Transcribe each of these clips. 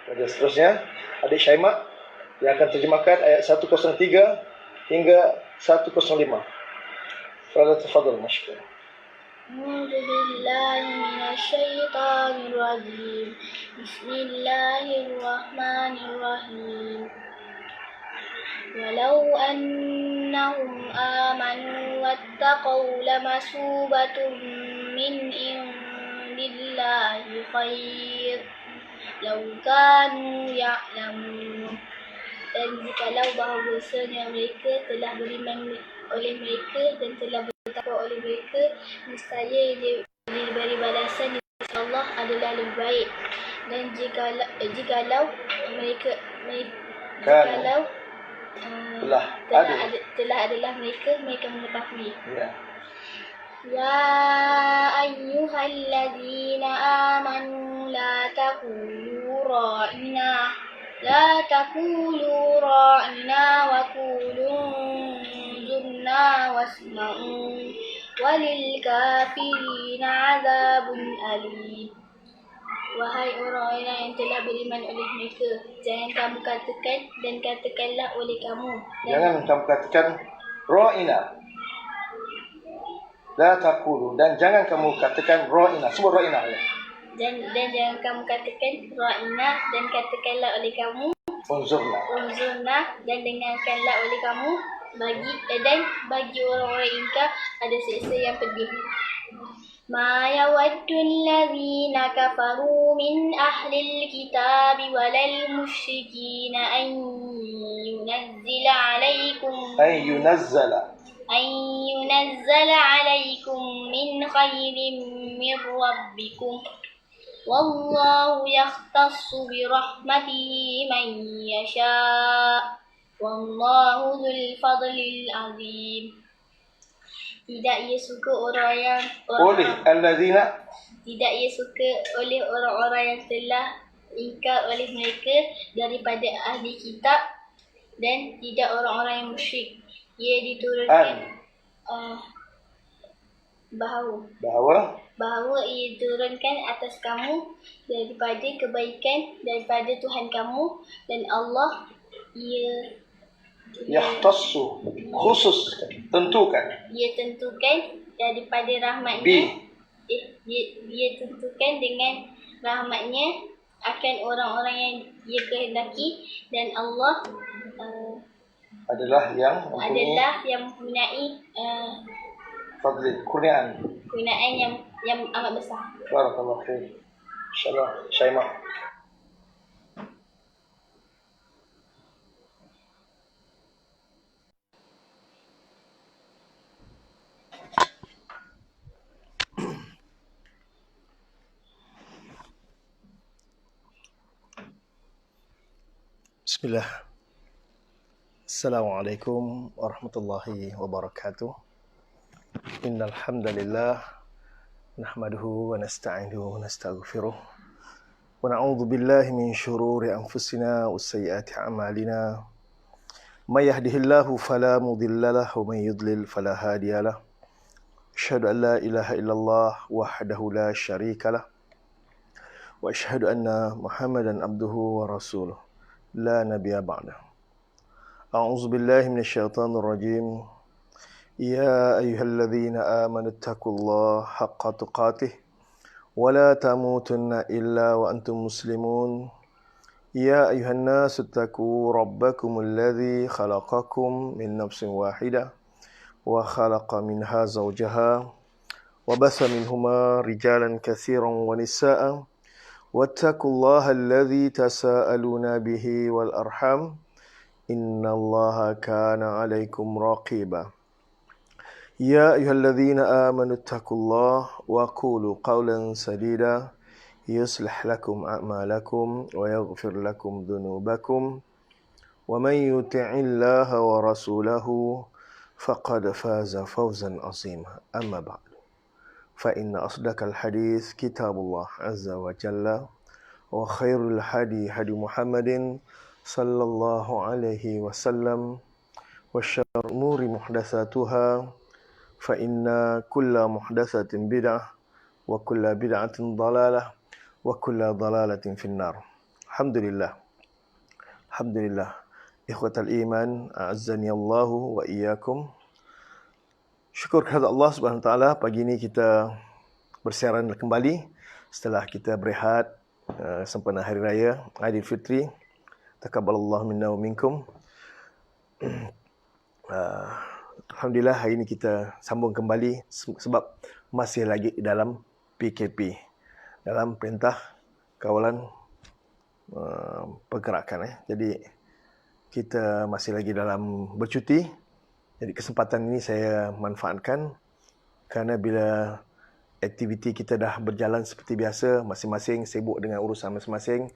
Dan seterusnya, adik Syaimak yang akan terjemahkan ayat 103 hingga 105. Tafadhal mashkur. أعوذ بالله من الشيطان الرجيم بسم الله الرحمن الرحيم ولو أنهم آمنوا واتقوا لمثوبة من عند الله خير لو كانوا يعلمون. Dan jikalau bahawasanya mereka telah beriman oleh mereka dan telah bertakwa oleh mereka, nescaya dia diberi balasan di sisi Allah adalah lebih baik. Dan jikalau mereka telah adalah mereka mengetahui. Ya ayyuhalladzina amanu la taqulu ra'ina wa qulu zurna wasma'u walil kafirina azabun alim. Wahai orang-orang yang telah beriman oleh mereka, jangan kamu katakan dan katakanlah oleh kamu. Jangan kamu katakan ra'ina. La taqulu, dan jangan kamu katakan ra'ina. Sebut ra'ina ya. Dan jangan kamu katakan ra'ina, dan katakanlah oleh kamu unzurna, dan dengarkanlah oleh kamu bagi orang-orang ingkar ada siksa yang pedih. Ma yawaddu alladhina kafaru min ahlil kitabi walal musyrikina an yunazzala alaykum min khairin min rabbikum wallahu yakhtassu bi rahmatihi man yasha wallahu dzul fadlil azim. Tidak ia suka orang yang telah ingkar oleh mereka daripada ahli kitab dan tidak orang-orang yang musyrik. Ia diturunkan bahawa ia diturunkan atas kamu daripada kebaikan daripada Tuhan kamu, dan Allah yahtassu, khusus, tentukan. Ia tentukan daripada rahmatnya. Dia tentukan dengan rahmatnya akan orang-orang yang dia kehendaki, dan Allah adalah yang mempunyai fadli, kurniaan yang amat besar. Barakallahu khair. Insyaallah Syaimak. Bismillah. Assalamualaikum warahmatullahi wabarakatuh. Innal hamdalillah nahmaduhu wa nasta'inuhu wa nastaghfiruh wa na'udzu billahi min shururi anfusina wa sayyiati a'malina. May yahdihillahu fala mudilla lahu wa may yudlil fala hadiyalah. Asyhadu an la ilaha illallah wahdahu la syarika lah wa asyhadu anna Muhammadan abduhu wa rasuluh. La nabiyya ba'da. A'udzu billahi minasyaitonir rajim. Ya ayyuhalladzina amanu taqullaha haqqa tuqatih wa la tamutunna illa wa antum muslimun. Ya ayyuhan nasu taqu rabbakumul ladzi khalaqakum min nafsin wahidah wa khalaqa minha zawjaha wa bassa minhuma rijalan katsiran wa nisaa'a. واتقوا الله الذي تساءلون به والأرحام إن الله كان عليكم رقيبا يا أيها الذين آمنوا اتقوا الله وقولوا قولا سديدا يصلح لكم أعمالكم ويغفر لكم ذنوبكم ومن يطع الله ورسوله فقد فاز فوزا عظيما أما بعد فإن أصدق الحديث كتاب الله عز وجل وخير الهدي هدي محمد صلى الله عليه وسلم وشر الأمور محدثاتها فإن كل محدثة بدعة وكل بدعة ضلالة وكل ضلالة في النار. Alhamdulillah. Alhamdulillah. Ikhwatal iman, a'azzani Allahu wa iyyakum. Syukur kepada Allah Subhanahu Wa Taala, pagi ini kita bersiaran kembali setelah kita berehat sempena hari raya Aidilfitri. Taqabbalallahu minna wa minkum. Alhamdulillah hari ini kita sambung kembali sebab masih lagi dalam PKP, dalam Perintah Kawalan Pergerakan. Jadi kita masih lagi dalam bercuti. Jadi kesempatan ini saya manfaatkan kerana bila aktiviti kita dah berjalan seperti biasa, masing-masing sibuk dengan urusan masing-masing,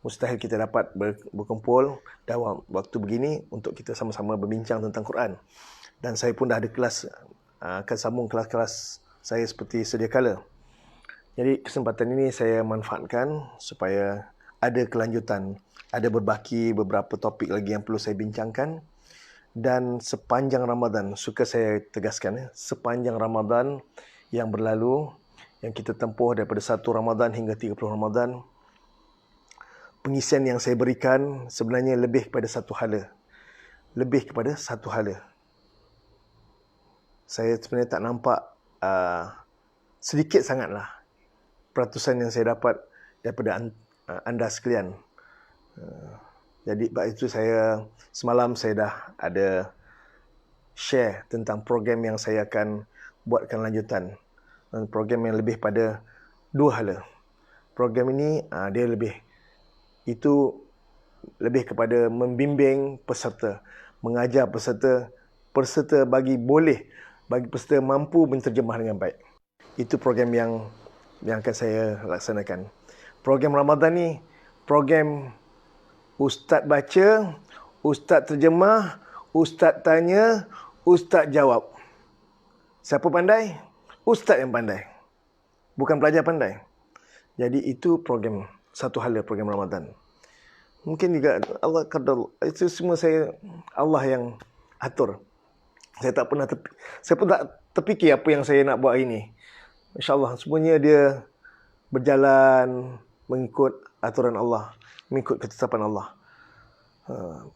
mustahil kita dapat berkumpul dalam waktu begini untuk kita sama-sama berbincang tentang Quran. Dan saya pun dah ada kelas, akan sambung kelas-kelas saya seperti sedia kala. Jadi kesempatan ini saya manfaatkan supaya ada kelanjutan, ada berbaki beberapa topik lagi yang perlu saya bincangkan. Dan sepanjang Ramadan, suka saya tegaskan, sepanjang Ramadan yang berlalu, yang kita tempuh daripada 1 Ramadan hingga 30 Ramadan, pengisian yang saya berikan sebenarnya lebih kepada satu hala. Lebih kepada satu hala. Saya sebenarnya tak nampak sedikit sangatlah peratusan yang saya dapat daripada anda sekalian. Jadi sebab itu semalam saya dah ada share tentang program yang saya akan buatkan lanjutan. Program yang lebih pada 2 hala. Program ini dia lebih kepada membimbing peserta, mengajar peserta bagi peserta mampu menterjemah dengan baik. Itu program yang akan saya laksanakan. Program Ramadan ni program ustaz baca, ustaz terjemah, ustaz tanya, ustaz jawab. Siapa pandai? Ustaz yang pandai. Bukan pelajar pandai. Jadi itu program, satu hala program Ramadan. Mungkin juga Allah qadar, itu semua Allah yang atur. Saya pun tak terfikir apa yang saya nak buat hari ini. InsyaAllah semuanya dia berjalan mengikut aturan Allah, mengikut ketetapan Allah.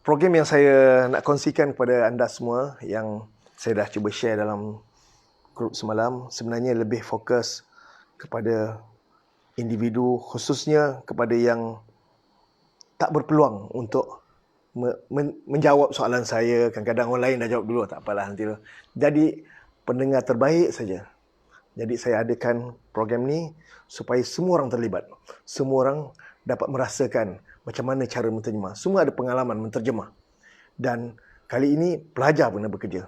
Program yang saya nak kongsikan kepada anda semua, yang saya dah cuba share dalam grup semalam, sebenarnya lebih fokus kepada individu, khususnya kepada yang tak berpeluang untuk menjawab soalan saya. Kadang-kadang orang lain dah jawab dulu, tak apalah nanti. Jadi pendengar terbaik saja. Jadi saya adakan program ni supaya semua orang terlibat. Semua orang dapat merasakan macam mana cara menterjemah. Semua ada pengalaman menterjemah. Dan kali ini pelajar pun dah bekerja.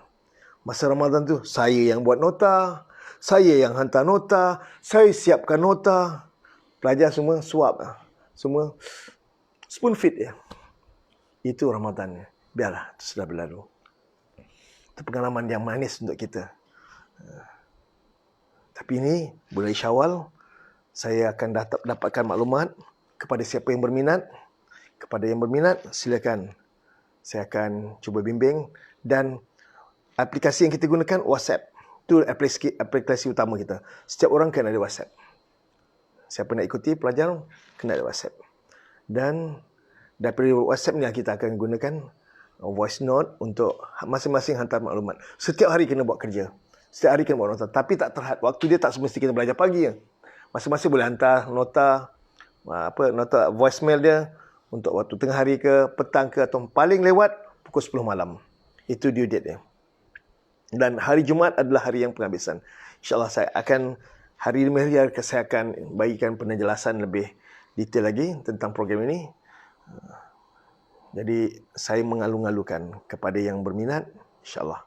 Masa Ramadan tu saya yang buat nota, saya yang hantar nota, saya siapkan nota. Pelajar semua suap. Semua spoon feed ya. Itu Ramadan. Biarlah, itu sudah berlalu. Itu pengalaman yang manis untuk kita. Tapi ini bulan Syawal, saya akan dapatkan maklumat kepada siapa yang berminat. Kepada yang berminat, silakan. Saya akan cuba bimbing. Dan aplikasi yang kita gunakan, WhatsApp. Itu aplikasi utama kita. Setiap orang kena ada WhatsApp. Siapa nak ikuti pelajaran, kena ada WhatsApp. Dan daripada WhatsApp ni kita akan gunakan voice note untuk masing-masing hantar maklumat. Setiap hari kena buat kerja. Setiap hari kena buat nota. Tapi tak terhad. Waktu dia tak semesti kita belajar pagi. Masing-masing boleh hantar nota voicemail dia untuk waktu tengah hari ke, petang ke, atau paling lewat pukul 10 malam. Itu due date dia. Dan hari Jumaat adalah hari yang penghabisan. InsyaAllah hari demi hari saya akan bagikan penjelasan lebih detail lagi tentang program ini. Jadi saya mengalu-alukan kepada yang berminat, insyaAllah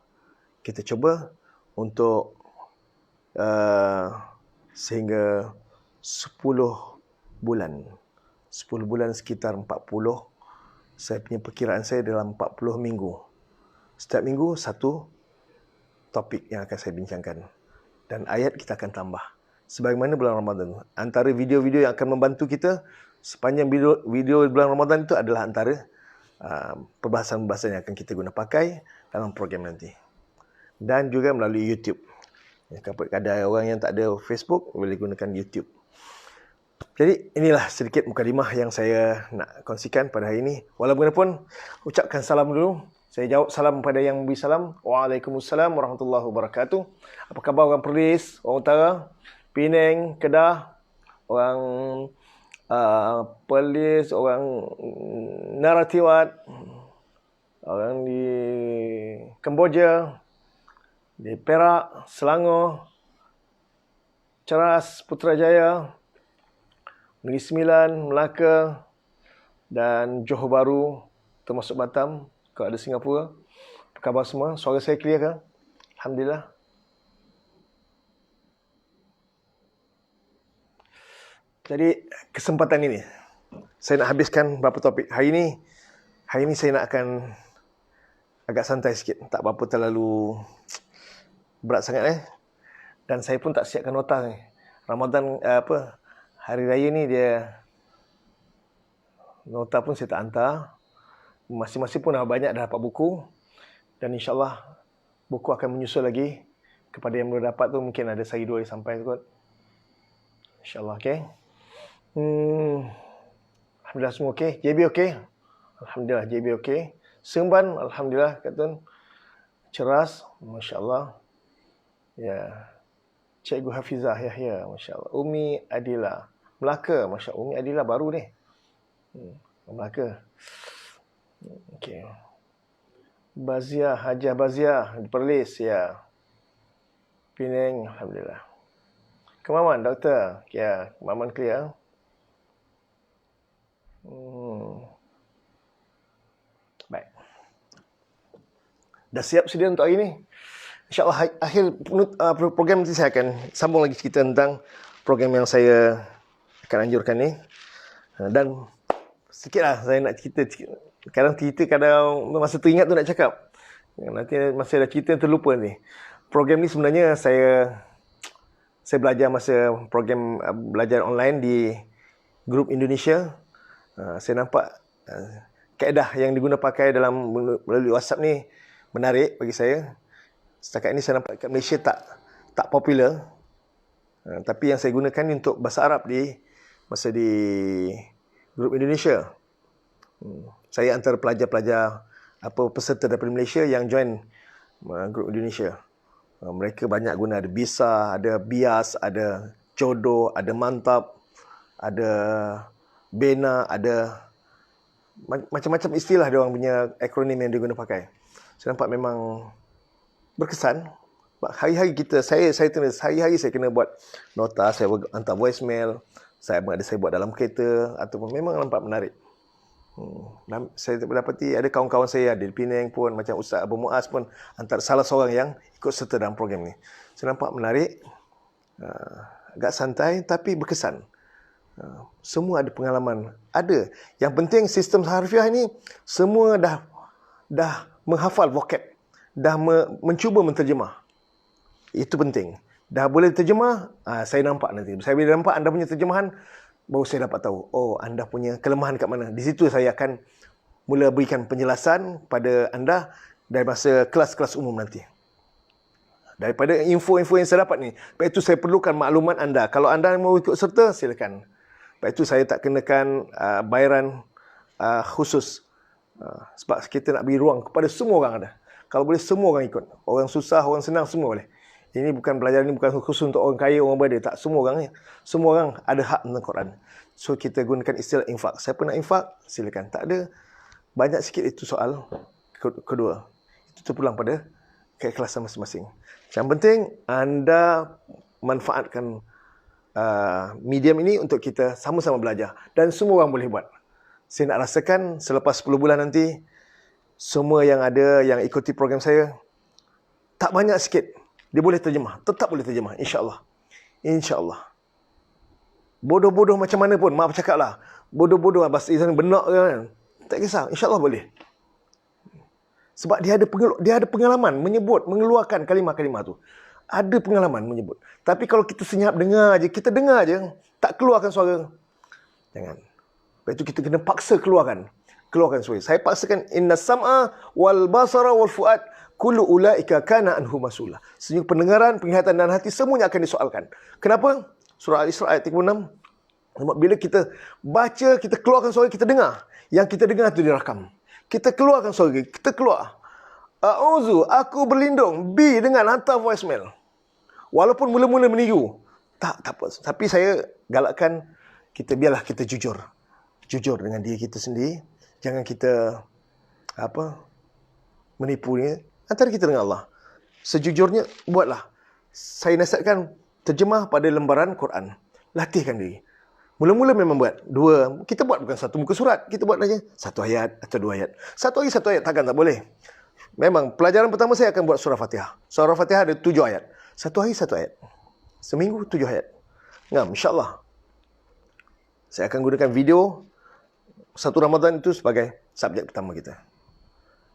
kita cuba untuk sehingga 10 bulan. 10 bulan sekitar 40. Saya punya perkiraan saya dalam 40 minggu. Setiap minggu satu topik yang akan saya bincangkan. Dan ayat kita akan tambah. Sebagaimana bulan Ramadan. Antara video-video yang akan membantu kita sepanjang video bulan Ramadan itu adalah antara perbahasan-perbahasan yang akan kita guna pakai dalam program nanti. Dan juga melalui YouTube. Ada orang yang tak ada Facebook, boleh gunakan YouTube. Jadi inilah sedikit mukadimah yang saya nak kongsikan pada hari ini. Walaupun ucapkan salam dulu. Saya jawab salam pada yang memberi salam. Waalaikumsalam warahmatullahi wabarakatuh. Apa khabar orang Perlis, orang Utara, Penang, Kedah, orang Perlis, orang Naratiwat, orang di Kemboja, di Perak, Selangor, Ceras, Putrajaya, Negeri Sembilan, Melaka dan Johor Bahru termasuk Batam, kalau ada Singapura. Apa khabar semua? Suara saya clear ke? Alhamdulillah. Jadi kesempatan ini saya nak habiskan beberapa topik. Hari ini saya nak akan agak santai sikit, tak berapa terlalu berat sangat Dan saya pun tak siapkan nota ni. Ramadan hari raya ni dia nota pun saya tak hantar. Masing-masing pun dah banyak dah dapat buku. Dan insya-Allah buku akan menyusul lagi. Kepada yang belum dapat tu mungkin ada sehari dua hari sampai tu kot. Insya-Allah, okey. Alhamdulillah semua okey. JB okey. Alhamdulillah JB okey. Seremban alhamdulillah Katun. Ceras, masya-Allah. Ya. Cikgu Hafizah Yahya, masya-Allah. Umi Adila, Melaka, masya-Allah. Umi Adila baru ni. Melaka. Okey. Baziah, Hajah Baziah di Perlis, ya. Penang, alhamdulillah. Kemaman, doktor. Ya, kemaman clear. Baik. Dah siap sedia untuk hari ini? InsyaAllah akhir program nanti saya akan sambung lagi cerita tentang program yang saya akan anjurkan ni. Dan sikitlah saya nak cerita. Kadang masa teringat tu nak cakap. Nanti masa dah cerita terlupa ni. Program ni sebenarnya saya belajar masa program belajar online di Grup Indonesia. Saya nampak kaedah yang diguna pakai dalam melalui WhatsApp ni menarik bagi saya. Setakat ini saya nampak kat Malaysia tak popular. Tapi yang saya gunakan ni untuk bahasa Arab di Grup Indonesia. Saya antara pelajar-pelajar peserta daripada Malaysia yang join Grup Indonesia. Mereka banyak guna, ada BISA, ada BIAS, ada Jodoh, ada Mantap, ada Bena, ada macam-macam istilah dia orang punya akronim yang dia guna pakai. Saya nampak memang berkesan. Hari-hari saya kena buat nota, saya hantar voicemail, saya buat dalam kereta ataupun memang nampak menarik. Saya mendapati ada kawan-kawan saya di Penang pun, macam Ustaz Abu Muaz pun antara salah seorang yang ikut serta dalam program ni. Saya nampak menarik, agak santai tapi berkesan. Semua ada pengalaman. Ada. Yang penting sistem harfiah ni semua dah menghafal vocab, dah mencuba menterjemah. Itu penting. Dah boleh terjemah, saya nampak nanti. Saya bila nampak anda punya terjemahan, baru saya dapat tahu, oh anda punya kelemahan kat mana. Di situ saya akan mula berikan penjelasan pada anda dari masa kelas-kelas umum nanti. Daripada info-info yang saya dapat ni, lepas itu saya perlukan maklumat anda. Kalau anda mau ikut serta, silakan. Lepas itu saya tak kenakan bayaran khusus. Sebab kita nak beri ruang kepada semua orang ada. Kalau boleh semua orang ikut. Orang susah, orang senang, semua boleh. Ini bukan belajar ni bukan khusus untuk orang kaya, orang berada. Tak, semua orang ni. Semua orang ada hak tentang Quran. So kita gunakan istilah infak. Siapa nak infak, silakan. Tak ada. Banyak sikit itu soal kedua. Itu terpulang pada keikhlasan masing-masing. Yang penting anda manfaatkan medium ini untuk kita sama-sama belajar. Dan semua orang boleh buat. Saya nak rasakan selepas 10 bulan nanti, semua yang ada, yang ikuti program saya, tak banyak sikit, dia boleh terjemah. Tetap boleh terjemah, insya-Allah. InsyaAllah. Bodoh-bodoh macam mana pun, maaf cakap lah. Bodoh-bodoh, bahasa Islam benak ke kan. Tak kisah, insya-Allah boleh. Sebab dia ada pengalaman menyebut, mengeluarkan kalimah-kalimah tu. Ada pengalaman menyebut. Tapi kalau kita senyap dengar je, kita dengar je, tak keluarkan suara, jangan. Lepas itu kita kena paksa keluarkan suara. Saya paksakan inna sam'a wal basara wal fuad kullu ulaika kana anhu mas'ula. Sesungguhnya pendengaran, penglihatan dan hati semuanya akan disoalkan. Kenapa? Surah Al-Isra ayat 36. Bila kita baca, kita keluarkan suara, kita dengar. Yang kita dengar itu dirakam. Kita keluarkan suara, kita keluar. A'udzu, aku berlindung. B dengan hantar voicemail. Walaupun mula-mula meniru. Tak apa. Tapi saya galakkan kita, biarlah kita jujur. Jujur dengan diri kita sendiri. Jangan kita menipu ni. Antara kita dengan Allah. Sejujurnya, buatlah. Saya nasihatkan terjemah pada lembaran Quran. Latihkan diri. Mula-mula memang buat dua. Kita buat bukan satu muka surat. Kita buat saja satu ayat atau dua ayat. Satu hari satu ayat takkan tak boleh. Memang pelajaran pertama saya akan buat surah Fatihah. Surah Fatihah ada 7 ayat. Satu hari satu ayat. Seminggu 7 ayat. Ngam, insyaAllah. Saya akan gunakan video satu Ramadan itu sebagai subjek pertama kita.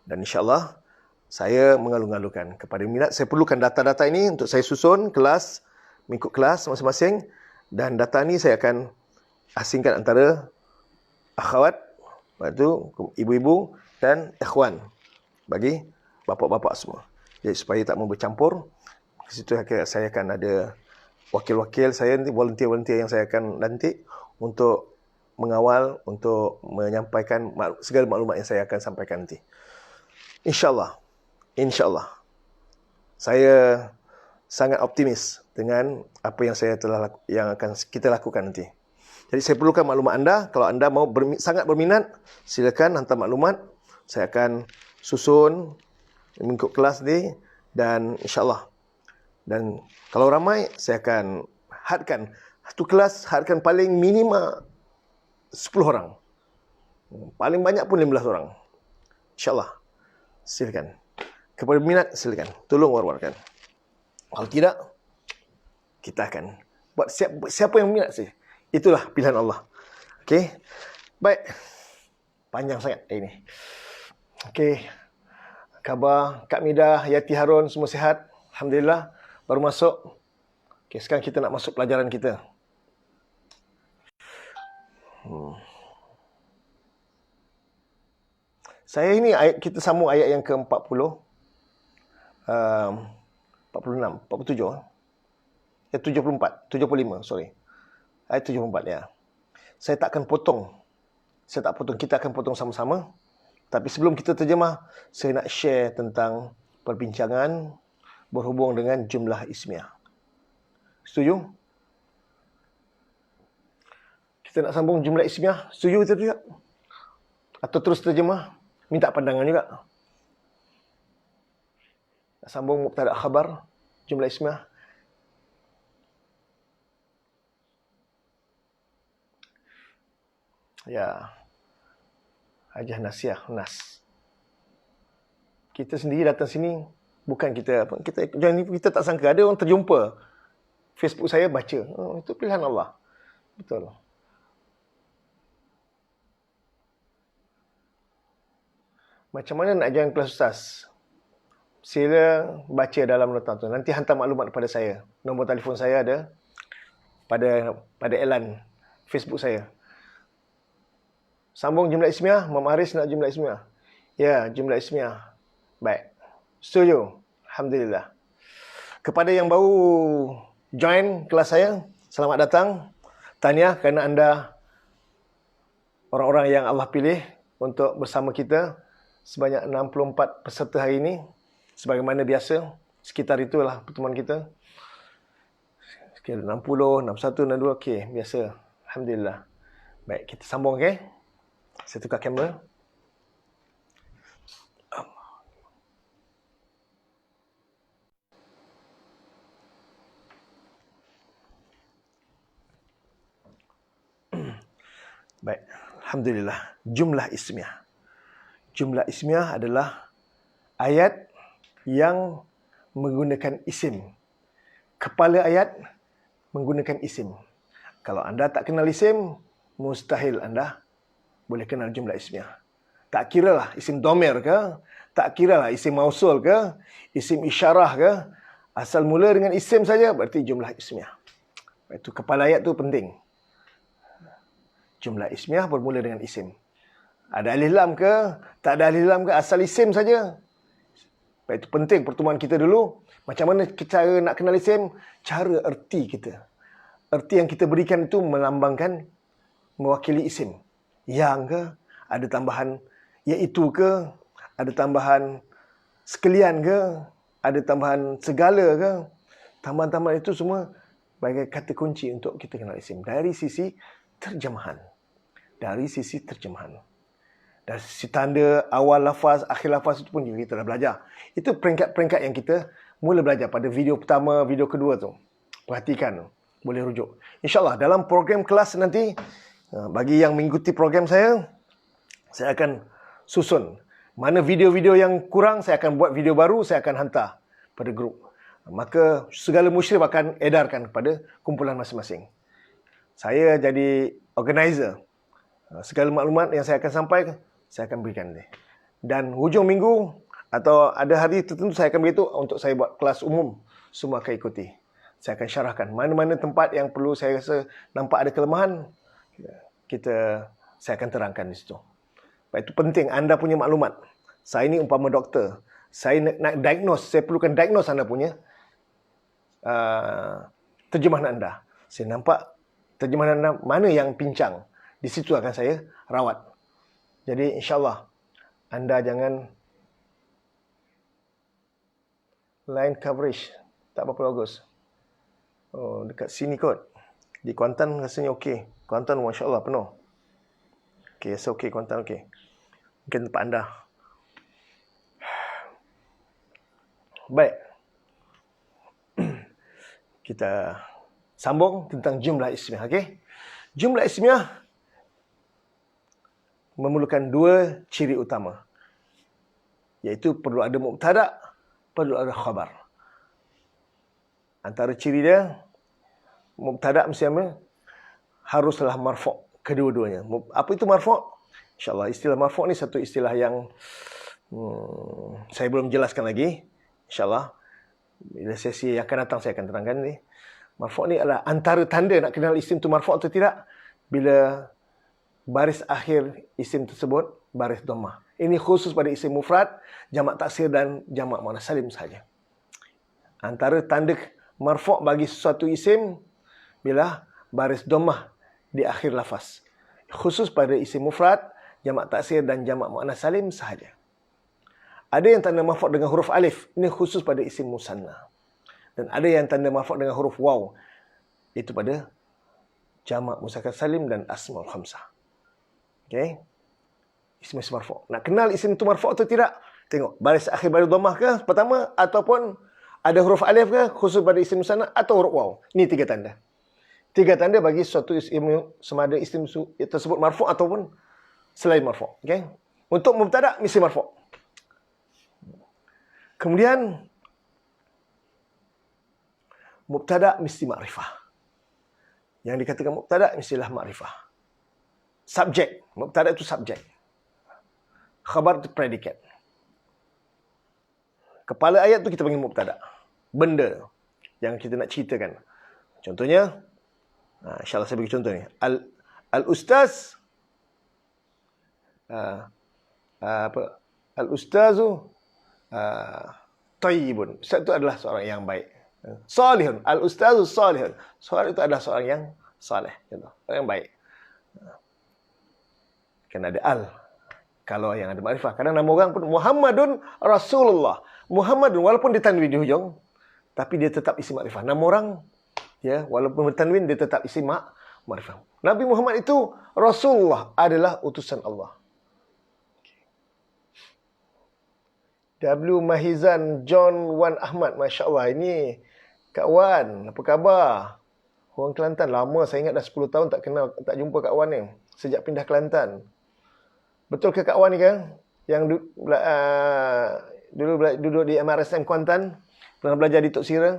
Dan insyaAllah saya mengalu-alukan kepada minat. Saya perlukan data-data ini untuk saya susun kelas, mengikut kelas masing-masing. Dan data ini saya akan asingkan antara akhwat, iaitu ibu-ibu dan ikhwan bagi bapa-bapa semua. Jadi supaya tak mau bercampur, di situ saya akan ada wakil-wakil saya nanti, volunteer-volunteer yang saya akan lantik untuk mengawal, untuk menyampaikan segala maklumat yang saya akan sampaikan nanti. InsyaAllah. InsyaAllah. Saya sangat optimis dengan apa yang yang akan kita lakukan nanti. Jadi saya perlukan maklumat anda. Kalau anda mau sangat berminat, silakan hantar maklumat. Saya akan susun mengikut kelas ni dan insyaAllah. Dan kalau ramai, saya akan hadkan. Satu kelas hadkan paling minima 10 orang. Paling banyak pun 15 orang. InsyaAllah. Silakan. Kepada minat, silakan. Tolong war-warkan. Kalau tidak, kita akan buat siapa yang minat saja. Itulah pilihan Allah. Okey. Baik. Panjang sangat hari ini. Okey. Khabar Kak Midah, Yati Harun semua sihat? Alhamdulillah. Baru masuk. Okey, sekarang kita nak masuk pelajaran kita. Saya ini kita sambung ayat yang ke-40. 46, 47. 74, 75, sorry. Ayat 74 ya. Saya tak akan potong. Saya tak potong. Kita akan potong sama-sama. Tapi sebelum kita terjemah, saya nak share tentang perbincangan berhubung dengan jumlah ismiah. Setuju? Kita nak sambung jumlah ismiah. Setuju kita juga? Atau terus terjemah? Minta pandangan juga. Nak sambung mubtada khabar, jumlah ismiah. Ya. Hajah Nasiah, Nas. Kita sendiri datang sini, bukan kita tak sangka. Ada orang terjumpa. Facebook saya baca. Oh, itu pilihan Allah. Betul. Macam mana nak join kelas Ustaz? Sila baca dalam nota tu. Nanti hantar maklumat kepada saya. Nombor telefon saya ada pada elan Facebook saya. Sambung jumlah ismiah. Mam Haris nak jumlah ismiah. Ya, jumlah ismiah. Baik. Setuju. Alhamdulillah. Kepada yang baru join kelas saya, selamat datang. Tahniah kerana anda orang-orang yang Allah pilih untuk bersama kita. Sebanyak 64 peserta hari ini. Sebagaimana biasa. Sekitar itulah pertemuan kita. Sekitar 60, 61, 62. Okey, biasa. Alhamdulillah. Baik, kita sambung, okey? Saya tukar kamera. Baik. Alhamdulillah. Jumlah ismiah. Jumlah ismiah adalah ayat yang menggunakan isim. Kepala ayat menggunakan isim. Kalau anda tak kenal isim, mustahil anda boleh kenal jumlah ismiah. Tak kiralah isim domir ke, tak kiralah isim mausul ke, isim isyarah ke, asal mula dengan isim saja berarti jumlah ismiah. Itu kepala ayat tu penting. Jumlah ismiah bermula dengan isim. Ada alif lam ke, tak ada alif lam ke, asal isim saja. Itu penting pertemuan kita dulu. Macam mana cara nak kenal isim? Cara erti kita. erti yang kita berikan itu melambangkan, mewakili isim. Yang ke, ada tambahan iaitu ke, ada tambahan sekalian ke, ada tambahan segala ke. Tambahan-tambahan itu semua sebagai kata kunci untuk kita kenal isim. Dari sisi terjemahan. Dari sisi terjemahan. Dari sisi tanda, awal lafaz, akhir lafaz itu pun juga kita dah belajar. Itu peringkat-peringkat yang kita mula belajar pada video pertama, video kedua tu. Perhatikan, boleh rujuk. InsyaAllah dalam program kelas nanti, bagi yang mengikuti program saya akan susun. Mana video-video yang kurang, saya akan buat video baru, saya akan hantar pada grup. Maka segala musyrif akan edarkan kepada kumpulan masing-masing. Saya jadi organizer. Segala maklumat yang saya akan sampaikan, saya akan berikan dia. Dan hujung minggu atau ada hari tertentu saya akan beritahu untuk saya buat kelas umum. Semua akan ikuti. Saya akan syarahkan mana-mana tempat yang perlu saya rasa nampak ada kelemahan, saya akan terangkan di situ. Sebab itu penting anda punya maklumat. Saya ni umpama doktor. Saya nak diagnose, saya perlukan diagnose anda punya terjemahan anda. Saya nampak terjemahan anda mana yang pincang. Di situ akan saya rawat. Jadi insyaAllah anda jangan line coverage. Tak berapa bagus. Oh, dekat sini kot. Di Kuantan rasanya okey. Kuantan Masya Allah penuh. Okey, rasa okey Kuantan okey. Mungkin tempat anda. Baik. Kita sambung tentang jumlah ismiyah. Okey. Jumlah ismiyah memerlukan dua ciri utama. Iaitu perlu ada mubtada', perlu ada khabar. Antara ciri dia, mubtada' mesti haruslah marfu' kedua-duanya. Apa itu marfu'? InsyaAllah istilah marfu' ni satu istilah yang saya belum jelaskan lagi. InsyaAllah bila sesi yang akan datang saya akan terangkan ni. Marfu' ni adalah antara tanda nak kenal isim tu marfu' atau tidak bila baris akhir isim tersebut baris dhammah. Ini khusus pada isim mufrad, jamak taksir dan jamak muannas salim sahaja. Antara tanda marfu' bagi sesuatu isim bila baris dhammah di akhir lafaz. Khusus pada isim mufrad, jamak taksir dan jamak muannas salim sahaja. Ada yang tanda marfu' dengan huruf alif, ini khusus pada isim musanna. Dan ada yang tanda marfu' dengan huruf waw, itu pada jamak muzakkar salim dan asmaul khamsah. Okey. Isim-isim marfu'. Nak kenal isim itu marfu' atau tidak? Tengok baris akhir baris dhammah ke pertama ataupun ada huruf alif ke khusus pada isim musanna atau huruf waw. Ini tiga tanda. Tiga tanda bagi suatu isim sama ada isim tersebut marfu' ataupun selain marfu'. Okey. Untuk mubtada' mesti marfu'. Kemudian mubtada' mesti makrifah. Yang dikatakan mubtada' mestilah makrifah. Subjek. Mubtada' itu subjek. Khabar itu predikat. Kepala ayat itu kita panggil mubtada'. Benda yang kita nak ceritakan. Contohnya, insyaAllah saya bagi contoh ni. Al-Ustaz, Al-Ustazu Tayyibun. Ustaz itu adalah seorang yang baik. Salihun. Al-Ustazu Salihun. Seorang itu adalah seorang yang saleh. Orang yang baik. Kan ada al. Kalau yang ada makrifah. Kadang nama orang pun Muhammadun Rasulullah. Muhammadun walaupun ditanwin di hujung, tapi dia tetap isim makrifah. Nama orang, ya, walaupun bertanwin dia tetap isim makrifah. Nabi Muhammad itu Rasulullah, adalah utusan Allah. W. Mahizan John Wan Ahmad. Masya Allah. Ini Kak Wan. Apa khabar? Orang Kelantan. Lama saya ingat dah 10 tahun tak kenal, tak jumpa Kak Wan ni. Sejak pindah Kelantan. Betul ke Kak Wan ni kan? Yang dulu duduk di MRSM Kuantan. Pernah belajar di Tok Sira.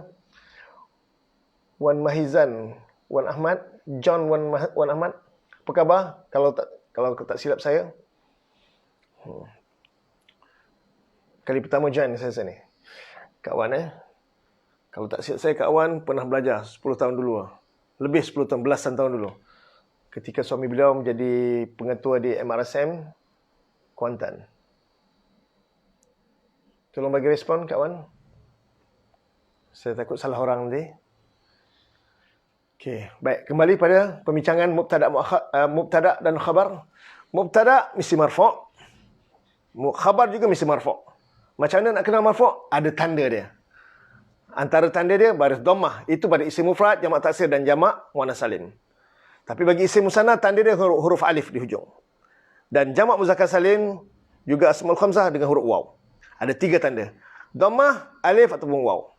Wan Mahizan Wan Ahmad. John Wan Ahmad. Apa khabar? Kalau tak silap saya. Kali pertama join saya ni. Kak Wan Kalau tak silap saya, Kak Wan pernah belajar 10 tahun dulu. Lebih 10 tahun, belasan tahun dulu. Ketika suami beliau menjadi pengetua di MRSM Kuantan. Tolong bagi respon, Kak Wan. Saya takut salah orang nanti. Okey, baik. Kembali pada pembincangan mubtada dan khabar. Mubtada mesti marfu'. Khabar juga mesti marfu'. Macam mana nak kenal marfu'? Ada tanda dia. Antara tanda dia baris dhammah. Itu pada isim mufrad, jamak taksir dan jamak muannas salim. Tapi bagi isim musanna tanda dia huruf alif di hujung. Dan jamak muzakkar salim juga asmaul khamsah dengan huruf waw. Ada 3 tanda. Dhammah, alif ataupun waw.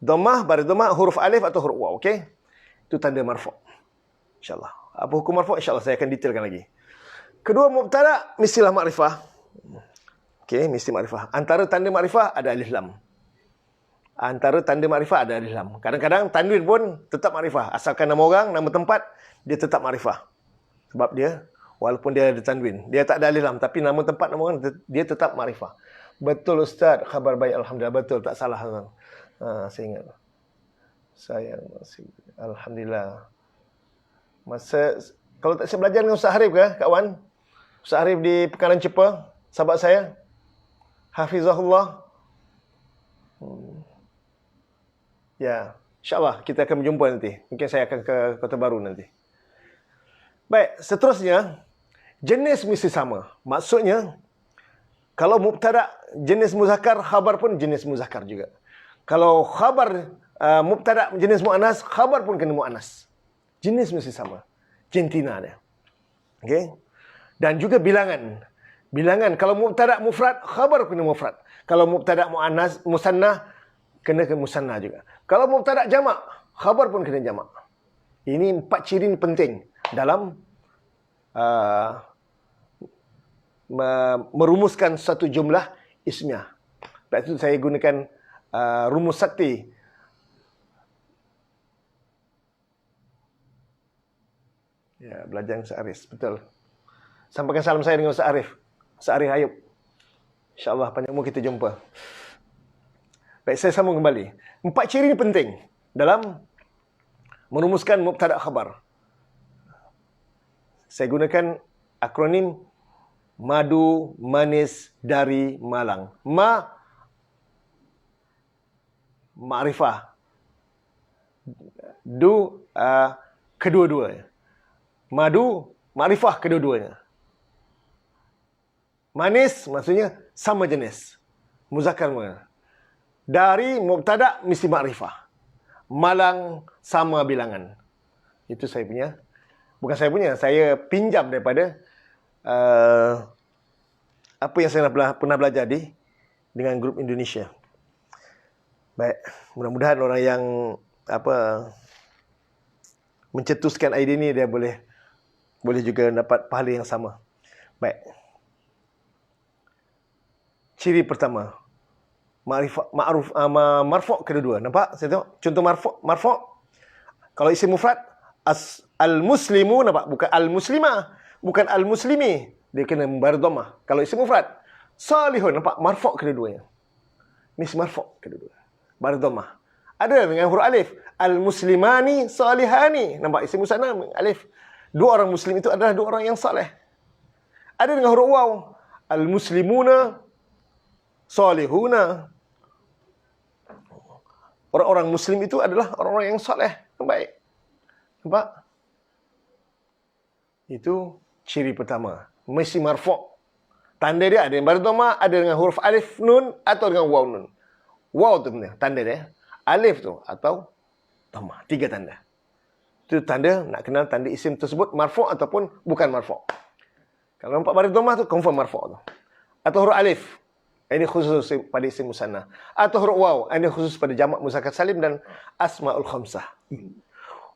Dhammah, baris dhammah, huruf alif atau huruf waw. Okey? Itu tanda marfu'. InsyaAllah. Apa hukum marfu'? InsyaAllah saya akan detailkan lagi. Kedua, mubtada mestilah makrifah. Okey, mesti makrifah. Antara tanda makrifah ada alif lam. Kadang-kadang tanwin pun tetap makrifah. Asalkan nama orang, nama tempat, dia tetap makrifah. Sebab dia, walaupun dia ada tanwin, dia tak ada alif lam, tapi nama tempat, nama orang, dia tetap makrifah. Betul Ustaz, khabar baik, alhamdulillah. Betul, tak salah. Saya ingat. Saya masih, alhamdulillah. Kalau tak saya belajar dengan Ustaz Harif ke, kawan? Ustaz Harif di Pekanan Cepa, sahabat saya. Hafizahullah. Ya, insyaAllah kita akan berjumpa nanti. Mungkin saya akan ke Kota Baru nanti. Baik, seterusnya, jenis mesti sama. Maksudnya, kalau mubtada jenis muzakkar, khabar pun jenis muzakkar juga. Kalau khabar mubtada jenis muannas, khabar pun kena muannas. Jenis mesti sama. Jentina dia. Okey? Dan juga bilangan. Bilangan, kalau mubtada mufrad, khabar kena mufrad. Kalau mubtada muannas, musanna, kena ke musanna juga. Kalau mubtada jamak, khabar pun kena jamak. Ini 4 ciri penting dalam merumuskan satu jumlah ismiyah. Sebab itu saya gunakan rumus sakti. Ya, belajar dengan Ustaz Arif. Betul. Sampaikan salam saya dengan Ustaz Arif. Ustaz Arif Ayub. InsyaAllah panjang umur kita jumpa. Baik, saya sambung kembali. 4 ciri ini penting dalam merumuskan mubtada khabar. Saya gunakan akronim madu, manis, dari, malang. Ma'rifah. Kedua-duanya. Madu, ma'rifah kedua-duanya. Manis maksudnya sama jenis. Muzakkar muannas. Dari mubtada mesti makrifah. Malang sama bilangan. Itu saya punya. Bukan saya punya, saya pinjam daripada apa yang saya pernah belajar dengan grup Indonesia. Baik, mudah-mudahan orang yang mencetuskan idea ini dia boleh juga dapat pahala yang sama. Baik. Ciri pertama, marfu' kedua-dua. Nampak? Saya tengok contoh marfu'. Kalau isim mufrad al-muslimu, nampak? Bukan al-muslimah, bukan al-muslimi. Dia kena baris dhammah. Kalau isim mufrad salihun, nampak? Marfu' kedua-duanya. Mesti marfu' kedua-dua. Baris dhammah. Ada dengan huruf alif. Al-muslimani salihani. Nampak? Isim musanna alif. 2 orang muslim itu adalah 2 orang yang saleh. Ada dengan huruf waw. Al-muslimuna salihuna. Orang-orang muslim itu adalah orang-orang yang saleh, yang baik. Nampak? Itu ciri pertama. Mesti marfu'. Tanda dia ada yang baris dhammah, ada dengan huruf alif nun atau dengan waw nun. Waw tu tanda dia. Alif tu atau dhammah. 3 tanda. Itu tanda nak kenal tanda isim tersebut marfu' ataupun bukan marfu'. Kalau nampak baris dhammah tu confirm marfu' tu. Atau huruf alif. Ini khusus pada isim musanna. Atau huruf waw. Ini khusus pada jamak muzakkar salim dan asmaul khamsah.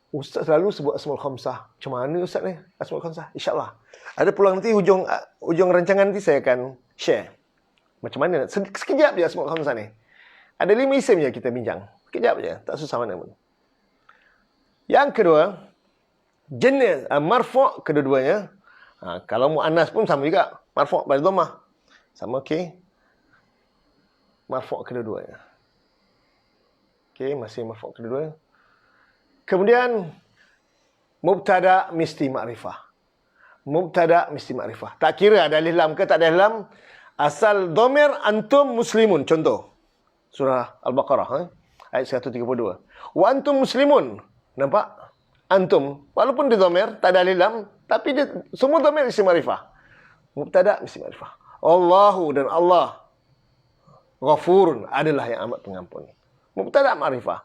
Ustaz selalu sebut asmaul khamsah. Macam mana Ustaz ni? Asmaul khamsah. InsyaAllah. Ada peluang nanti hujung rancangan nanti saya akan share. Macam mana? Sekejap je asmaul khamsah ni. Ada 5 isim je kita bincang. Sekejap je. Tak susah mana pun. Yang kedua, jenis marfu' kedua-duanya. Kalau muannas pun sama juga. Marfu' baris dhammah. Sama okey. Marfu' kedua-duanya. Okey, masih marfu' kedua-duanya. Kemudian mubtada mesti makrifah. Mubtada mesti makrifah. Tak kira ada alif lam ke tak ada alif lam, asal dhamir antum muslimun. Contoh surah Al-Baqarah ayat 132. Wa antum muslimun. Nampak? Antum. Walaupun dia dhamir, tak ada alif lam, tapi dia semua dhamir isim ma'rifah. Mubtada isim ma'rifah. Allahu dan Allah. Ghafurun adalah yang amat pengampun. Mubtada ma'rifah.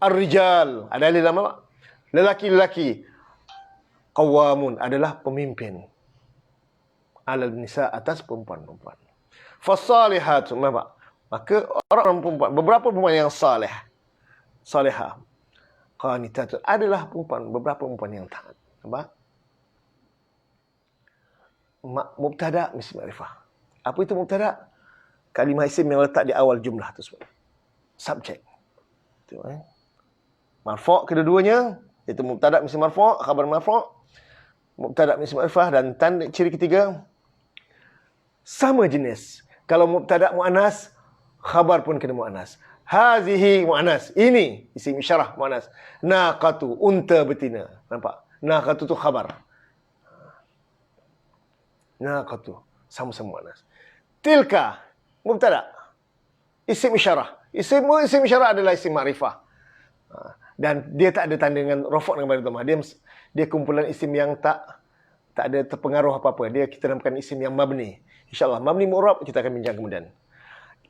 Ar-rijal ada alif lam apa? Lelaki-lelaki. Qawamun adalah pemimpin. Alal nisa atas perempuan-perempuan. Fasalihat, nampak? Maka orang perempuan, beberapa perempuan yang saleh, salihah. Qanitatun adalah perempuan, beberapa perempuan yang taat. Nampak? Mubtada isim ma'rifah. Apa itu mubtada? Kalimah isim yang letak di awal jumlah tersebut. Subjek. Marfu' kedua-duanya, iaitu mubtada isim marfu', khabar marfu', mubtada isim ma'rifah, dan tanda ciri ketiga sama jenis. Kalau mubtada muannas, khabar pun kena muannas. Hazihi muannas, ini isim isyarah muannas. Naqatu, unta betina. Nampak? Naqatu tu khabar. Naqatu, sama-sama muannas. Tilka, mubtada. Isim isyarah. Isim isyarah adalah isim ma'rifah. Dan dia tak ada tanda dengan rafa' dengan ba'da dhammah. Dia kumpulan isim yang tak ada terpengaruh apa-apa. Kita namakan isim yang mabni. InsyaAllah, mabni mu'rab kita akan bincang kemudian.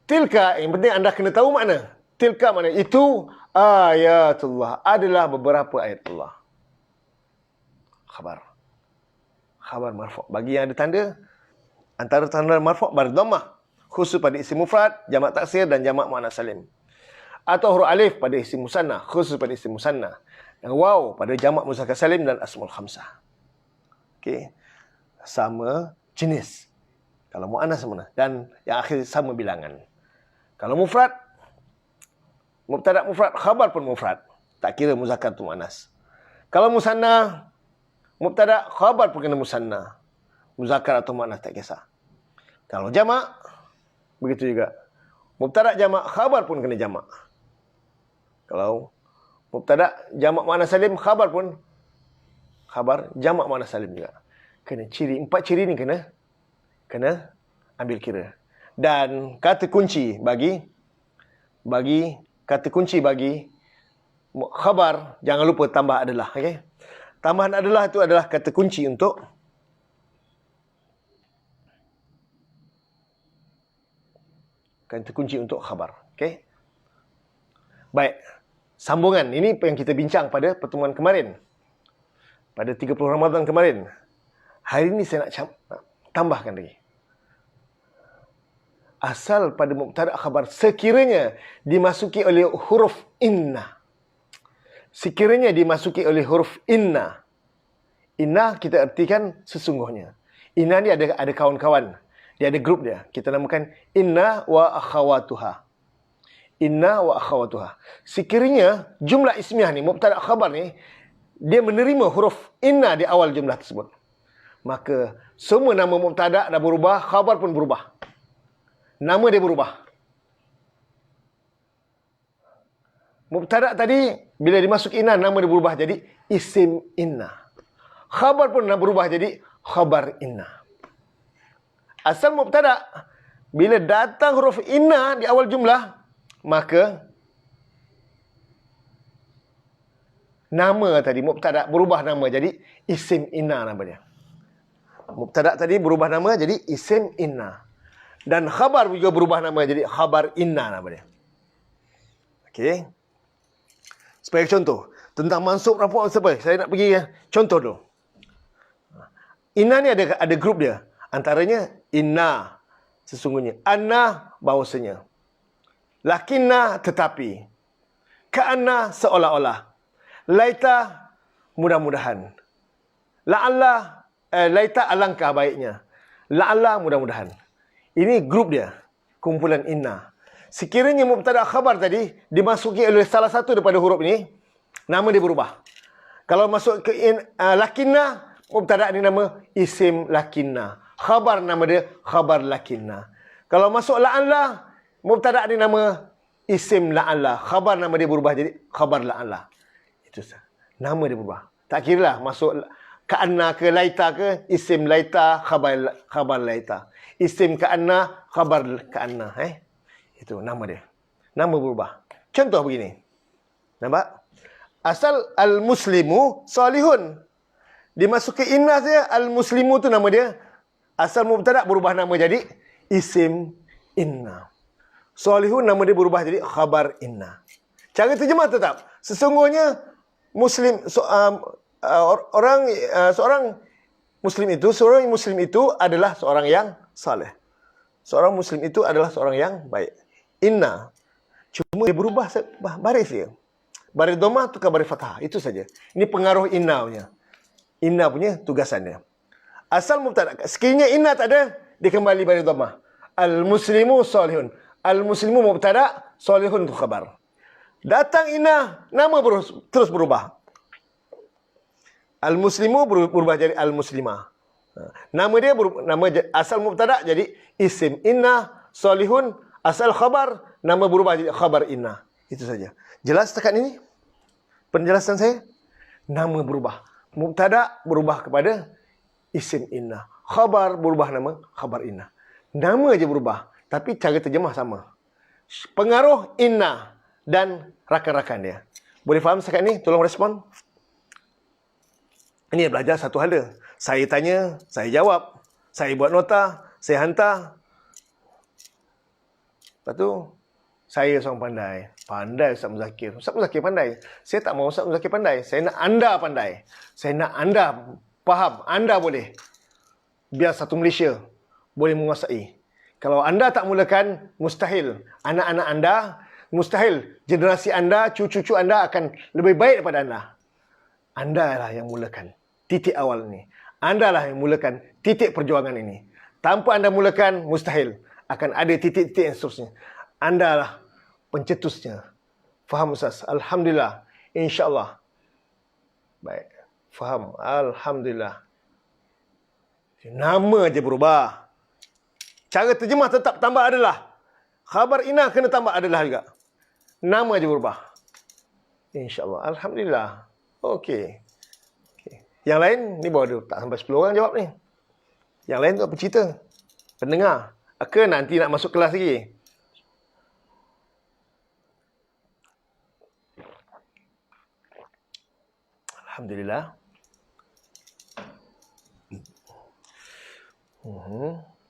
Tilka, yang penting anda kena tahu makna. Tilka makna itu ayatullah, adalah beberapa ayat Allah. Khabar. Khabar marfu'. Bagi yang ada tanda, antara tanda marfu' ba'da dhammah, khusus pada isim mufrad, jamak taksir dan jamak muannas salim. Atau huruf alif pada isim musanna, khusus pada isim musanna. Dan waw pada jamak muzakkar salim dan asmaul khamsah. Okey. Sama jenis. Kalau muannas sama. Dan yang akhir sama bilangan. Kalau mufrad, mubtada mufrad, khabar pun mufrad. Tak kira muzakkar atau muannas. Kalau musanna, mubtada, khabar pun kena musanna. Muzakkar atau muannas tak kisah. Kalau jamak, begitu juga. Mubtada jamak, khabar pun kena jamak. Kalau mubtada jamak muannas salim, khabar pun khabar jamak muannas salim juga. Kena ciri, 4 ciri ni kena ambil kira. Dan kata kunci bagi khabar, jangan lupa tambah adalah. Okay? Tambahan adalah itu adalah kata kunci untuk khabar. Okay? Baik. Sambungan. Ini yang kita bincang pada pertemuan kemarin. Pada 30 Ramadan kemarin. Hari ini saya nak tambahkan lagi. Asal pada mubtada khabar sekiranya dimasuki oleh huruf inna. Sekiranya dimasuki oleh huruf inna. Inna kita artikan sesungguhnya. Inna ni ada kawan-kawan. Dia ada grup dia. Kita namakan inna wa akhawatuha. Inna wa akhawatuha. Sekiranya jumlah ismiyah ni, mubtada khabar ni, dia menerima huruf inna di awal jumlah tersebut, maka semua nama mubtada dah berubah, khabar pun berubah. Nama dia berubah. Mubtada tadi bila dimasuki inna, nama dia berubah jadi isim inna. Khabar pun dah berubah jadi khabar inna. Asal mubtada bila datang huruf inna di awal jumlah, maka nama tadi mubtada berubah nama jadi isim inna nama dia. Mubtada tadi berubah nama jadi isim inna. Dan khabar juga berubah nama jadi khabar inna nama dia. Okey. Sebagai contoh, tentang mansub rafu' apa? Saya nak pergi contoh dulu. Inna ni ada grup dia. Antaranya inna sesungguhnya, anna bahawasanya, lakinna tetapi, ka'anna seolah-olah, laita mudah-mudahan, la'alla laita alangkah baiknya, la'alla mudah-mudahan. Ini grup dia, kumpulan inna. Sekiranya mubtada khabar tadi dimasuki oleh salah satu daripada huruf ini, nama dia berubah. Kalau masuk ke lakinna, mubtada ni nama isim lakinna. Khabar nama dia khabar lakinna. Kalau masuk la'alla, mubtada ni nama isim la'alla. Khabar nama dia berubah jadi khabar la'alla. Itu sahaja. Nama dia berubah. Tak kira lah masuk ka'anna ke laita ke, isim laita, khabar laita. Isim ka'anna, khabar ka'anna. Itu nama dia. Nama berubah. Contoh begini. Nampak? Asal al-muslimu salihun. Dimasuki inna saja, al-muslimu tu nama dia. Asal mubtada berubah nama jadi isim inna. Salihun nama dia berubah jadi khabar inna. Cara terjemah tetap. Sesungguhnya muslim seorang muslim itu adalah seorang yang saleh. Seorang muslim itu adalah seorang yang baik. Inna. Cuma dia berubah baris dia. Baris dhammah tukar baris fathah. Itu saja. Ini pengaruh inna punya. Inna punya tugasannya. Asal mubtada. Sekiranya inna tak ada, dia kembali baris dhammah. Al-muslimu salihun. Al-muslimu mubtada, salihun itu khabar. Datang inna, nama terus berubah. Al-muslimu berubah jadi al-muslimah. Nama dia asal mubtada jadi isim inna, salihun, asal khabar, nama berubah jadi khabar inna. Itu saja. Jelas setakat ini? Penjelasan saya? Nama berubah. Mubtada berubah kepada isim inna. Khabar berubah nama khabar inna. Nama aja berubah, tapi cara terjemah sama. Pengaruh inna dan rakan-rakan dia. Boleh faham setakat ini? Tolong respon. Ini belajar satu hal dia. Saya tanya, saya jawab. Saya buat nota, saya hantar. Lepas tu, saya seorang pandai. Pandai Ustaz Muzakir. Ustaz Muzakir pandai. Saya tak mahu Ustaz Muzakir pandai. Saya nak anda pandai. Saya nak anda faham. Anda boleh. Biar satu Malaysia boleh menguasai. Kalau anda tak mulakan, mustahil. Anak-anak anda, mustahil. Generasi anda, cucu-cucu anda akan lebih baik daripada anda. Anda lah yang mulakan titik awal ini. Anda lah yang mulakan titik perjuangan ini. Tanpa anda mulakan, mustahil. Akan ada titik-titik yang seterusnya. Anda lah pencetusnya. Faham Ustaz? Alhamdulillah. InsyaAllah. Baik. Faham? Alhamdulillah. Nama aja berubah. Cara terjemah tetap tambah adalah. Khabar inna kena tambah adalah juga. Nama aja berubah. InsyaAllah. Alhamdulillah. Okey. Yang lain, ni baru tak sampai 10 orang jawab ni. Yang lain tu apa cerita? Pendengar. Ke nanti nak masuk kelas lagi? Alhamdulillah.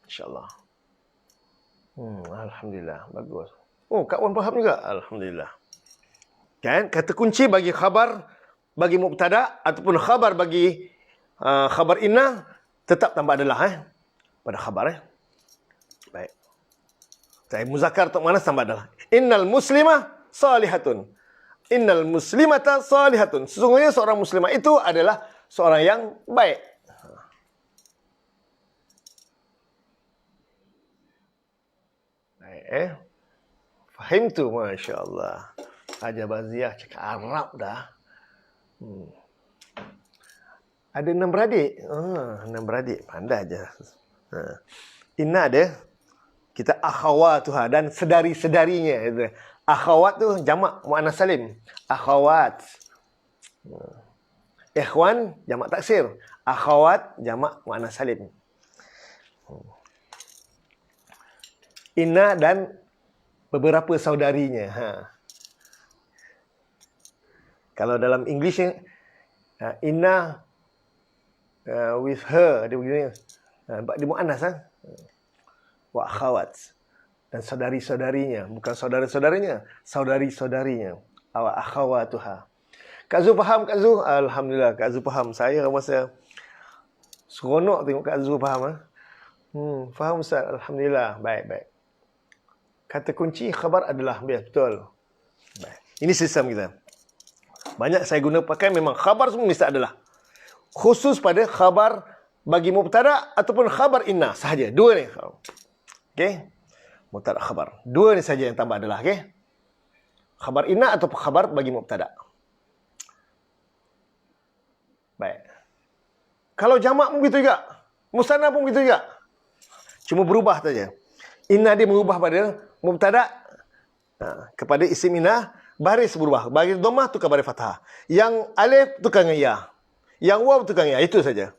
InsyaAllah. Alhamdulillah. Bagus. Oh, Kak Wan faham juga? Alhamdulillah. Kan? Kata kunci bagi khabar, bagi mubtada ataupun khabar bagi khabar inna tetap tambah adalah pada khabar. Baik. Saya muzakkar untuk mana tambah adalah. Innal muslimah salihatun. Innal muslimata salihatun. Sesungguhnya seorang muslimah itu adalah seorang yang baik. Baik. Fahim tu, masya-Allah. Haja Baziah cakap Arab dah. Ada 6 beradik. 6 beradik. Pandai aja. Inna ada. Kita akhawatuha dan sedari-sedarinya. Akhawat tu jamak muannas salim. Akhawat. Ikhwan jamak taksir. Akhawat jamak muannas salim. Inna dan beberapa saudarinya. Kalau dalam English inna with her dia begini. Dia muannas wa akhawat dan saudari-saudarinya, bukan saudara-saudaranya, saudari-saudarinya. Wa akhawatuha. Kak Zu faham Kak Zu? Alhamdulillah Kak Zu faham. Saya rasa seronok tengok Kak Zu faham. Faham Ustaz? Alhamdulillah. Baik. Kata kunci khabar adalah betul. Baik. Ini sistem kita. Banyak saya guna pakai memang khabar semua mesti adalah. Khusus pada khabar bagi mubtada ataupun khabar inna sahaja. Dua ni. Okey. Mubtada khabar. Dua ni saja yang tambah adalah. Okey. Khabar inna ataupun khabar bagi mubtada. Baik. Kalau jamak pun begitu juga. Musanna pun begitu juga. Cuma berubah saja. Inna dia berubah pada mubtada kepada isim inna. Baris berubah. Baris dhammah tukar baris fathah. Yang alif tukar dengan ya. Yang waw tukar dengan ya. Itu saja.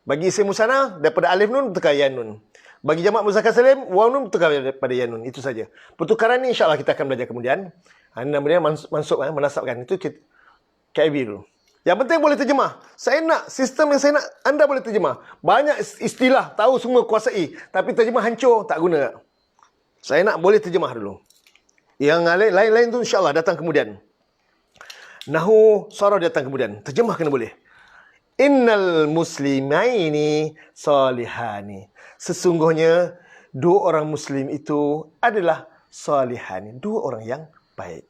Bagi isim musanna daripada alif nun tukar ya nun. Bagi jamak muzakkar salim waw nun tukar daripada ya nun. Itu saja. Pertukaran ni insya-Allah kita akan belajar kemudian. Namanya mansub menasabkan itu kita KIV dulu. Yang penting boleh terjemah. Saya nak sistem yang saya nak, anda boleh terjemah. Banyak istilah, tahu semua kuasai. Tapi terjemah hancur, tak guna. Saya nak boleh terjemah dulu. Yang lain-lain tu insyaAllah datang kemudian. Nahu, sarah datang kemudian. Terjemah kena boleh. Innal muslimaini salihani. Sesungguhnya, dua orang muslim itu adalah salihani. Dua orang yang baik.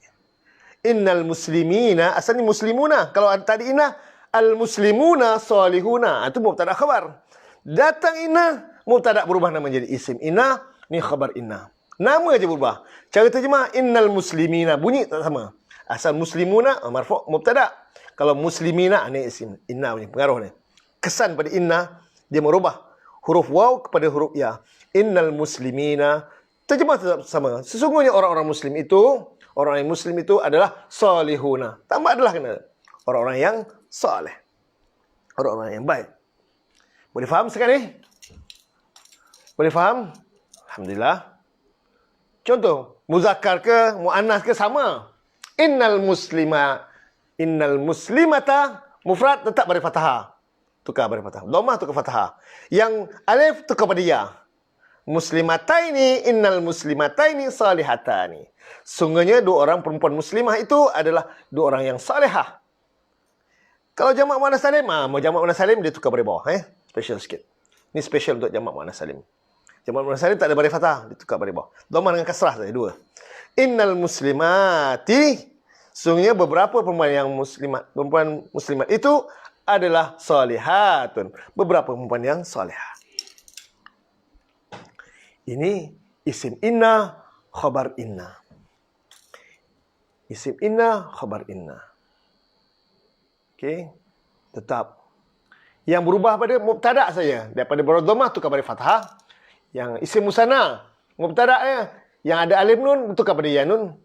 Innal muslimina, asalnya muslimuna. Kalau tadi inna, al-muslimuna salihuna. Itu mubtada khabar. Datang inna, mubtada berubah nama jadi isim. Inna, ni khabar inna. Nama aja berubah. Cara terjemah, innal muslimina. Bunyi tak sama. Asal muslimuna, marfu' mubtada. Kalau muslimina, ni isim. Inna punya pengaruh ni. Kesan pada inna, dia merubah huruf waw kepada huruf ya. Innal muslimina. Terjemah tetap sama. Sesungguhnya orang-orang muslim itu, orang yang muslim itu adalah salihuna. Tambah adalah kena. Orang-orang yang saleh. Orang-orang yang baik. Boleh faham sekali? Boleh faham? Alhamdulillah. Contoh, muzakkar ke, muannas ke sama. Innal muslimata, mufrad tetap beri fathah. Tukar beri fathah. Dhammah tukar fathah. Yang alif tukar pada ya. Muslimataini, innal muslimataini salihatani. Sungguhnya dua orang perempuan muslimah itu adalah dua orang yang salihah. Kalau jamak muannas salim, mau jamak muannas salim dia tukar beri bawah. Special sikit. Ini special untuk jamak muannas salim. Jamak muannas salim tak ada beri fathah, dia tukar beri bawah. Dhammah dengan kasrah saja, dua. Innal muslimati, sungguhnya beberapa perempuan muslimat itu adalah salihatun. Beberapa perempuan yang salihah. Ini isim inna, khabar inna. Isim inna, khabar inna. Okey. Tetap. Yang berubah pada mubtada saja. Daripada dhammah tukar pada fathah. Yang isim musanna, mubtada yang ada alif nun tukar pada ya nun.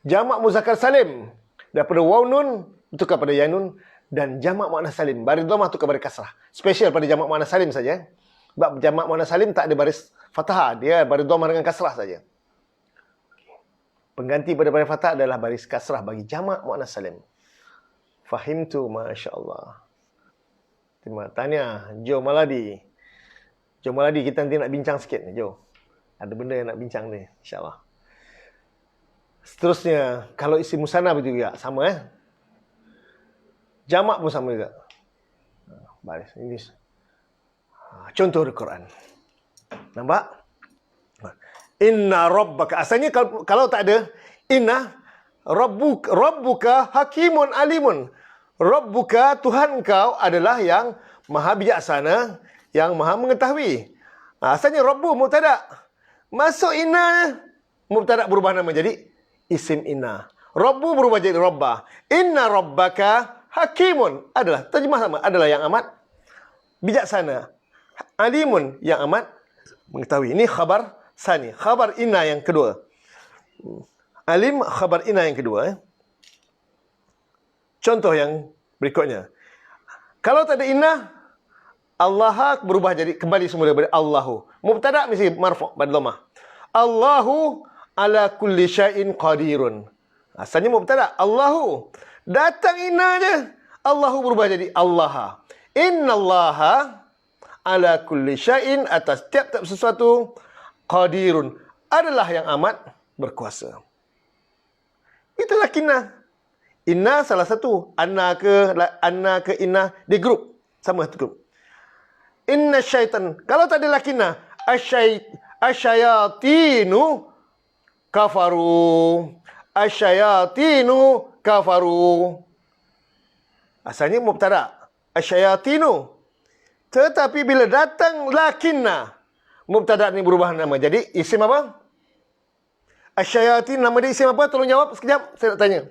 Jamak muzakkar salim, daripada waw nun tukar pada ya nun. Dan jamak muannas salim, baris dhammah tukar pada kasrah. Special pada jamak muannas salim saja. Sebab jamak muannas salim tak ada baris fathah, dia baris dhammah dengan kasrah saja. Pengganti pada baris fathah adalah baris kasrah bagi jamak muannas salim. Fahimtu, masya-Allah. Terima tanya Jo Maladi. Jo Maladi, kita nanti nak bincang sikit ni, Jo. Ada benda yang nak bincang ni, insya-Allah. Seterusnya, kalau isim musanna begitu juga, sama jamak pun sama juga. Baris ini. Contoh di Quran. Nampak? Inna rabbaka. Asalnya kalau tak ada inna, rabbuka hakimun alimun. Rabbuka, Tuhan kau adalah yang maha bijaksana, yang maha mengetahui. Asalnya rabbu mubtada. Masuk inna, mubtada berubah nama jadi isim inna. Rabbu berubah jadi rabbah. Inna rabbaka hakimun adalah terjemah sama, adalah yang amat bijaksana. Alimun yang amat mengetahui. Ini khabar sani, khabar inna yang kedua. Alim, khabar inna yang kedua. Contoh yang berikutnya. Kalau tak ada inna, Allah berubah jadi kembali semula kepada Allahu. Mubtada mesti marfu' pada dhammah. Allahu ala kulli syai'in qadirun. Asalnya mubtada Allahu. Datang inna je, Allahu berubah jadi Allah. Innallaha ala kulli syai'in, atas tiap-tiap sesuatu, qadirun, adalah yang amat berkuasa. Itulah kinna. Inna salah satu. Anna ke inna di grup. Sama satu grup. Inna syaitan. Kalau tak ada lakinna, asyayatinu kafaru. Asyayatinu kafaru. Asalnya mubtada. Asyayatinu. Tetapi bila datang lakinna, mubtada ni berubah nama. Jadi isim apa? Asyayatin, nama dia isim apa? Tolong jawab sekejap. Saya nak tanya.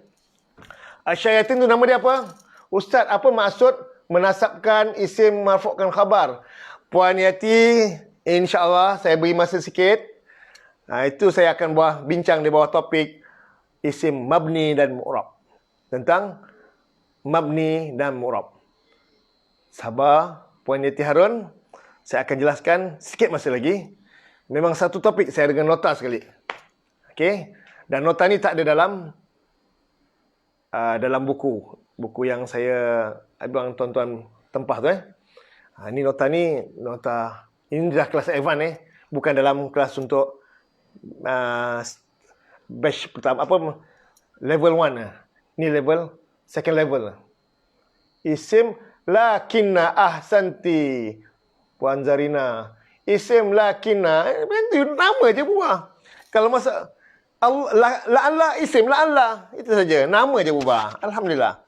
Asyayatin tu nama dia apa? Ustaz, apa maksud menasabkan isim marfu'kan khabar? Puan Yati, insya-Allah saya beri masa sikit. Itu saya akan bincang di bawah topik isim mabni dan mu'rab. Tentang mabni dan mu'rab. Sabar, Puan Yati Harun. Saya akan jelaskan sikit masa lagi. Memang satu topik saya dengan nota sekali. Okey. Dan nota ni tak ada dalam buku. buku yang saya abang tuan-tuan tempah tu Ini nota ini dah kelas advance bukan dalam kelas untuk batch pertama level 1 Ni level second level. Isim lakinna ahsanti Puan Zarina. Isim lakinna nama je berubah. Kalau masa la'alla isim la'alla itu saja, nama je berubah. Alhamdulillah.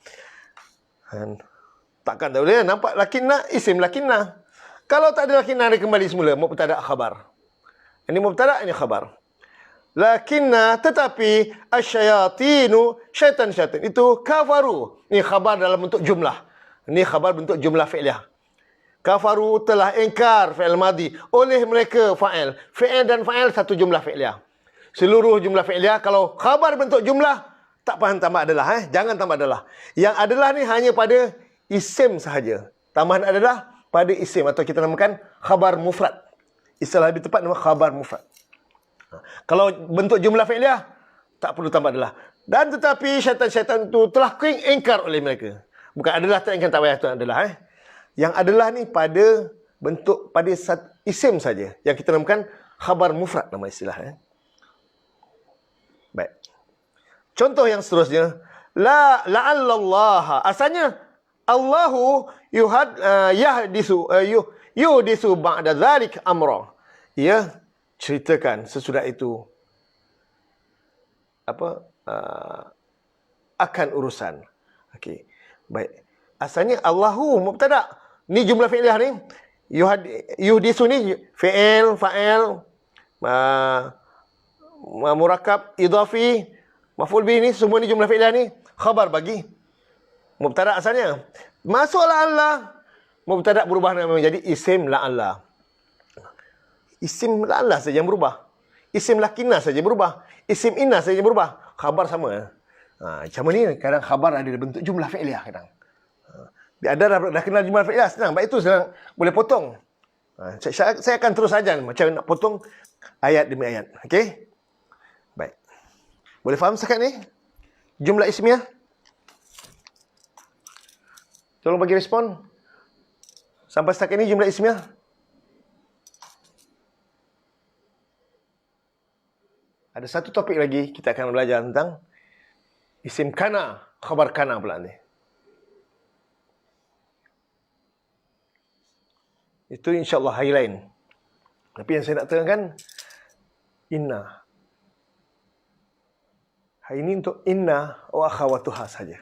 Takkan tak boleh nampak lakinna isim lakinna. Kalau tak ada lakinna dia kembali semula mubtada khabar. Ini mubtada, ini khabar. Lakinna tetapi asyayatinu syaitan itu kafaru. Ini khabar dalam bentuk jumlah. Ini khabar bentuk jumlah fi'liyah. Kafaru telah ingkar fi'il madhi oleh mereka fa'il. Fi'il dan fa'il satu jumlah fi'liyah. Seluruh jumlah fi'liyah kalau khabar bentuk jumlah tak payah tambah adalah jangan tambah adalah. Yang adalah ni hanya pada isim sahaja. Tambahan adalah pada isim atau kita namakan khabar mufrad. Istilah lebih tepat nama khabar mufrad. Kalau bentuk jumlah fi'liyah tak perlu tambah adalah. Dan tetapi syaitan-syaitan itu telah ingkar oleh mereka. Bukan adalah tak ingkar, tak payah tu adalah Yang adalah ni pada bentuk pada isim saja yang kita namakan khabar mufrad nama istilah Baik. Contoh yang seterusnya, la'allallaha. Asalnya Allahu yuhdisu ba'da dzalik amra. Ia ceritakan sesudah itu akan urusan. Okey. Baik. Asalnya Allahu mubtada. Ni jumlah fi'liyah ni. Yuhdisu ni fi'il, fa'il, murakkab, idhafi, maf'ul bih ni semua ni jumlah fi'liyah ni khabar bagi mubtada asalnya. Masuk la'alla, mubtada berubah nama menjadi isim la'alla. Isim la'alla saja yang berubah. Isim lakinna saja berubah. Isim inna saja berubah. Khabar sama. Macam ni kadang khabar ada bentuk jumlah fi'liyah kadang. Dah kenal jumlah fi'liyah senang. Baik itu senang boleh potong. Saya akan terus ajar macam nak potong ayat demi ayat. Okey? Baik. Boleh faham setakat ni? Jumlah ismiyah? Tolong bagi respon. Sampai setakat ni jumlah ismiyah? Ada satu topik lagi kita akan belajar tentang isim kana, khabar kana pula ni. Itu insya-Allah hari lain. Tapi yang saya nak terangkan inna. Hari ini untuk inna wa akhawatuha saja.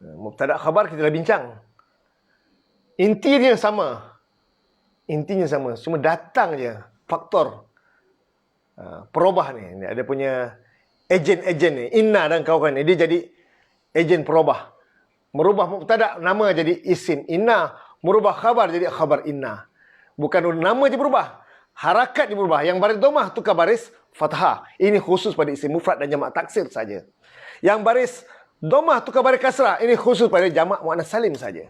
Mubtada khabar kita dah bincang. Intinya sama. Intinya sama. Cuma datang je faktor perubah ni. Ini ada punya ejen-ejen ni. Inna dan kawan-kawan ni. Dia jadi ejen perubah. Merubah mubtada nama jadi isim inna. Merubah khabar jadi khabar inna. Bukan nama je berubah. Harakat je berubah. Yang baris domah tukar baris fathah. Ini khusus pada isim mufrad dan jamak taksir saja. Yang baris domah tukar baris kasrah. Ini khusus pada jamak muannas salim saja.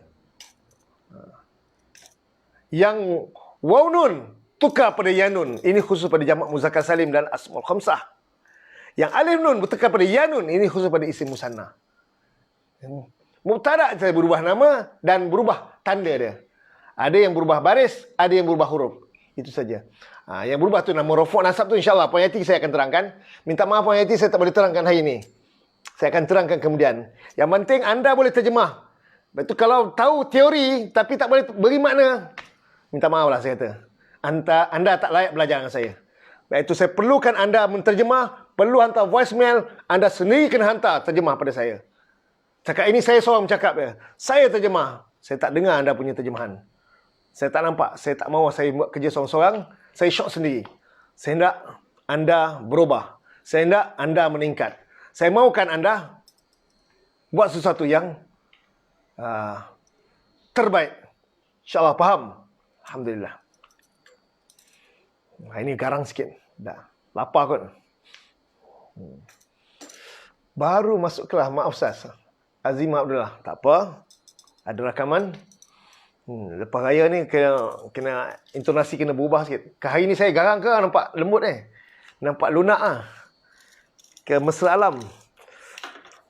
Yang waw nun tukar pada ya nun. Ini khusus pada jamak muzakkar salim dan asmaul khamsah. Yang alif nun bertukar pada ya nun. Ini khusus pada isim musanna. Mubtada saya berubah nama dan berubah tanda dia. Ada yang berubah baris, ada yang berubah huruf. Itu saja. Yang berubah tu nama rafu' nasab tu insya-Allah Puan Yati saya akan terangkan. Minta maaf Puan Yati saya tak boleh terangkan hari ini. Saya akan terangkan kemudian. Yang penting anda boleh terjemah. Betul kalau tahu teori tapi tak boleh beri makna. Minta maaf lah saya kata. Anda tak layak belajar dengan saya. Baik itu saya perlukan anda menterjemah, perlu hantar voicemail, anda sendiri kena hantar terjemah pada saya. Cakap ini saya seorang bercakap ya. Saya terjemah. Saya tak dengar anda punya terjemahan. Saya tak nampak. Saya tak mahu saya buat kerja seorang-seorang. Saya syok sendiri. Saya hendak anda berubah. Saya hendak anda meningkat. Saya mahukan anda buat sesuatu yang terbaik. InsyaAllah faham. Alhamdulillah. Ini garang sikit. Dah lapar kot. Baru masuk kelas. Maaf Ustaz. Azimah Abdullah. Tak apa. Ada rakaman. Lepas raya ni kena intonasi kena berubah sikit. Hari ni saya garang ke nampak lembut Nampak lunak Ke mesra alam.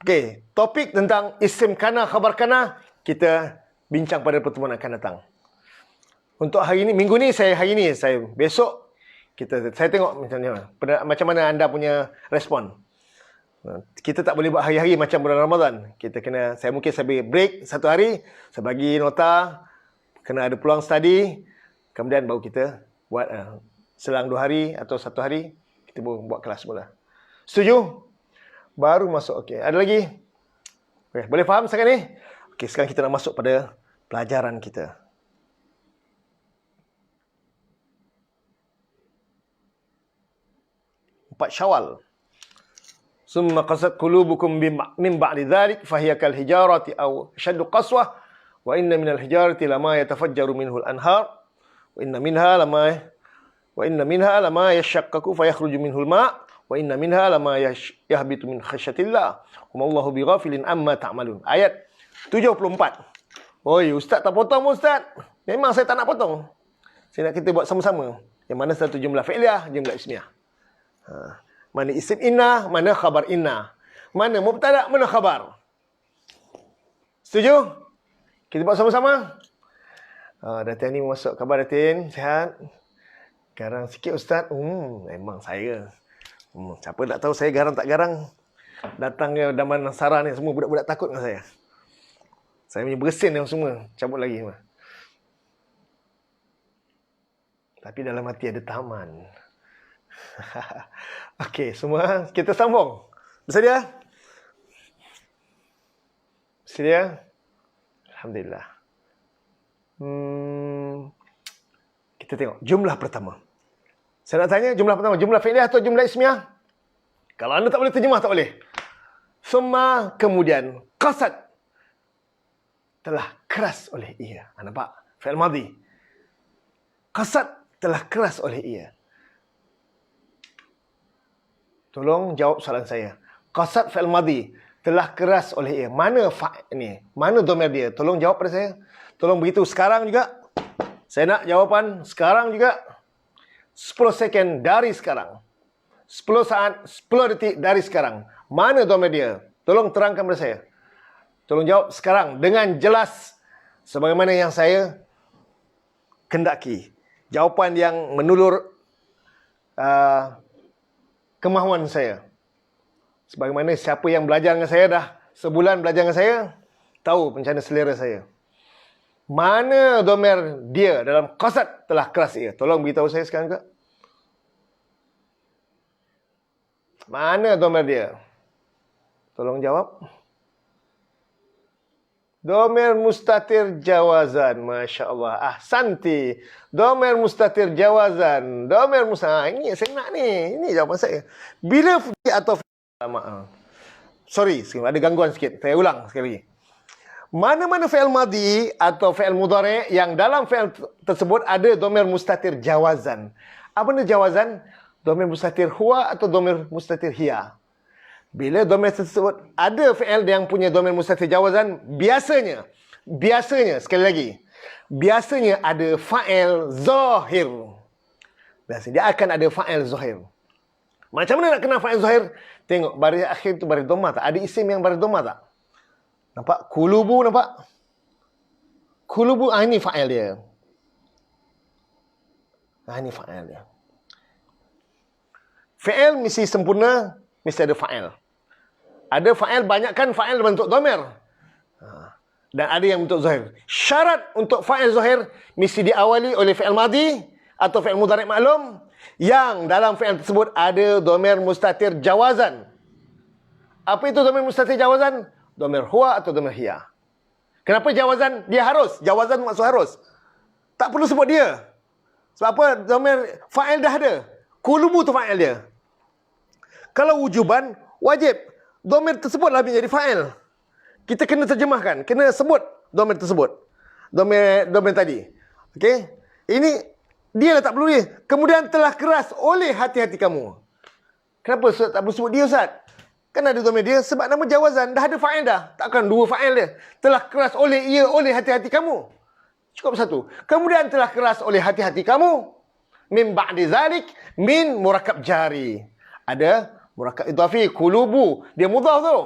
Okey, topik tentang isim kana, khabar kana kita bincang pada pertemuan akan datang. Untuk hari ini, minggu ni saya besok saya tengok macam mana anda punya respon. Kita tak boleh buat hari-hari macam bulan Ramadan. Saya bagi break satu hari, saya bagi nota, kena ada peluang study, kemudian baru kita buat selang 2 hari atau 1 hari kita buat kelas mula. Setuju? Baru masuk. Okey, ada lagi? Okay, boleh faham sekarang ni? Okey, sekarang kita nak masuk pada pelajaran kita. Syawal. Summa qasat qulubukum min ba'di dhalik fahiya kal hijarati aw ashaddu qaswah wa inna minal hijarati lama yatafajjaru minhu al-anhar wa inna minha lama yashaqqaqu fayakhruju minhu al-ma' wa inna minha lama yahbitu min khasyatillah wa mallahu bighafilin amma ta'malun. Ayat 74. Oi, ustaz tak potong ustaz. Memang saya tak nak potong. Saya nak kita buat sama-sama. Yang mana satu jumlah fi'liyah, jumlah ismiyah. Mana isim inna, mana khabar inna. Mana mubtada, mana khabar. Setuju? Kita buat sama-sama. Datin ni masuk khabar Datin. Sihat? Garang sikit ustaz. Memang saya. Siapa tak tahu saya garang tak garang. Datang ke Daman Nasara ni semua budak-budak takut dengan saya. Saya punya bersin yang semua. Cabut lagi. Tapi dalam hati ada taman. Okey, semua kita sambung. Bersedia? Bersedia? Alhamdulillah. Kita tengok jumlah pertama. Saya nak tanya jumlah pertama, jumlah fi'liyah atau jumlah ismiyah? Kalau anda tak boleh terjemah, tak boleh. Summa, kemudian qasad, telah keras oleh ia. Nampak? Fi'il madhi. Qasad, telah keras oleh ia. Tolong jawab soalan saya. Qasad fi'il madhi, telah keras oleh ia. Mana ni? Mana dhamir dia? Tolong jawab pada saya. Tolong beritahu sekarang juga. Saya nak jawapan sekarang juga. 10 second dari sekarang. 10 saat, 10 detik dari sekarang. Mana dhamir dia? Tolong terangkan pada saya. Tolong jawab sekarang dengan jelas sebagaimana yang saya kendaki. Jawapan yang menulur kemahuan saya. Sebagaimana siapa yang belajar dengan saya dah sebulan belajar dengan saya, tahu macam mana selera saya. Mana dhamir dia dalam qasad telah keras ia? Tolong beritahu saya sekarang juga. Mana dhamir dia? Tolong jawab. Dhamir mustatir jawazan. Masya Allah. Ahsanti. Dhamir mustatir jawazan. Dhamir mustatir. Ini saya nak ni. Ini jawapan saya. Bila atau sorry, ada gangguan sikit. Saya ulang sekali lagi. Mana-mana fi'il madhi atau fi'il mudhari' yang dalam fi'il tersebut ada dhamir mustatir jawazan. Apa ni jawazan? Dhamir mustatir huwa atau dhamir mustatir hiya. Bila dhamir tersebut ada fi'il yang punya dhamir mustatir jawazan, biasanya sekali lagi, biasanya ada fa'il zahir. Biasanya dia akan ada fa'il zahir. Macam mana nak kenal fa'il zahir? Tengok baris akhir tu baris dhamma tak? Ada isim yang baris dhamma tak? Nampak? Kulubu nampak? Kulubu, ini fa'il dia. Ini fa'il dia. Fi'il mesti sempurna, mesti ada fa'il. Ada fa'il, banyakkan fa'il bentuk dhamir. Dan ada yang bentuk zahir. Syarat untuk fa'il zahir mesti diawali oleh fi'il madhi atau fi'il mudhari' maklum yang dalam fi'il tersebut ada dhamir mustatir jawazan. Apa itu dhamir mustatir jawazan? Dhamir huwa atau dhamir hiya. Kenapa jawazan? Dia harus. Jawazan maksud harus. Tak perlu sebut dia. Sebab apa? Dhamir fa'il dah ada. Kulubu tu fa'il dia. Kalau wujuban, wajib. Dhamir tersebutlah menjadi fa'il. Kita kena terjemahkan. Kena sebut dhamir tersebut. Dhamir tadi. Okey? Ini, dia lah tak perlu dia. Kemudian telah keras oleh hati-hati kamu. Kenapa Ustaz tak perlu sebut dia Ustaz? Kan ada dhamir dia sebab nama jawazan. Dah ada fa'il dah. Takkan dua fa'il dia. Telah keras oleh ia, oleh hati-hati kamu. Cukup satu. Kemudian telah keras oleh hati-hati kamu. Min ba'di zalik. Min murakab jari. Ada murakab idhafi. Kulubu. Dia mudhaf tu.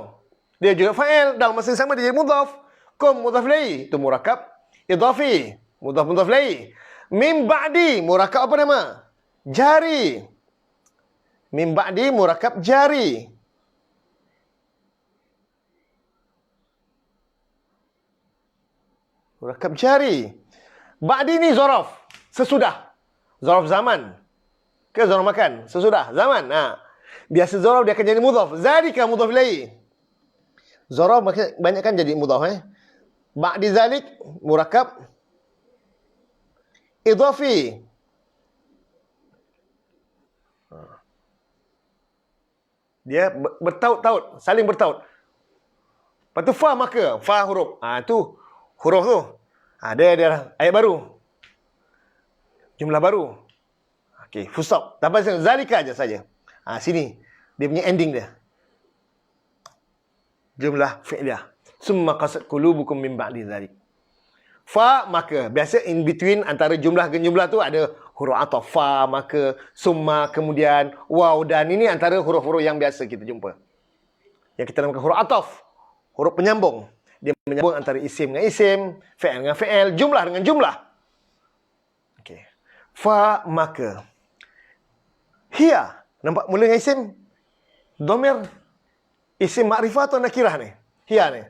Dia juga fa'il. Dalam masa yang sama dia jadi mudhaf. Kum mudhaf ilaih. Itu murakab idhafi. Mudhaf mudhaf ilaih. Min ba'di. Murakab apa nama? Jari. Min ba'di murakab jari. Murakab jari. Ba'di ni zaraf. Sesudah. Zaraf zaman. Ke zaraf makan? Sesudah. Zaman. Biasa zaraf dia akan jadi mudhaf. Zalika mudhaf ilaih. Zaraf banyak kan jadi mudhaf. Ba'di zalik murakab idhafi. Dia bertaut-taut, saling bertaut. Lepas tu fa maka, fa huruf. Tu huruf tu. Dia ayat baru. Jumlah baru. Okey, full stop. Tanpa zalika aja saja. Sini dia punya ending dia. Jumlah fi'liyah. Summa qasat qulubukum min ba'di dzalik. Fa maka. Biasa in between antara jumlah dengan jumlah tu ada huruf ataf. Fa maka, summa kemudian waw, dan ini antara huruf-huruf yang biasa kita jumpa. Yang kita namakan huruf ataf. Huruf penyambung. Dia menyambung antara isim dengan isim, fi'il dengan fi'il, jumlah dengan jumlah. Okey. Fa maka. Hiya. Nampak mula dengan isim? Dhamir. Isim makrifah atau nakirah ni? Hiya ni.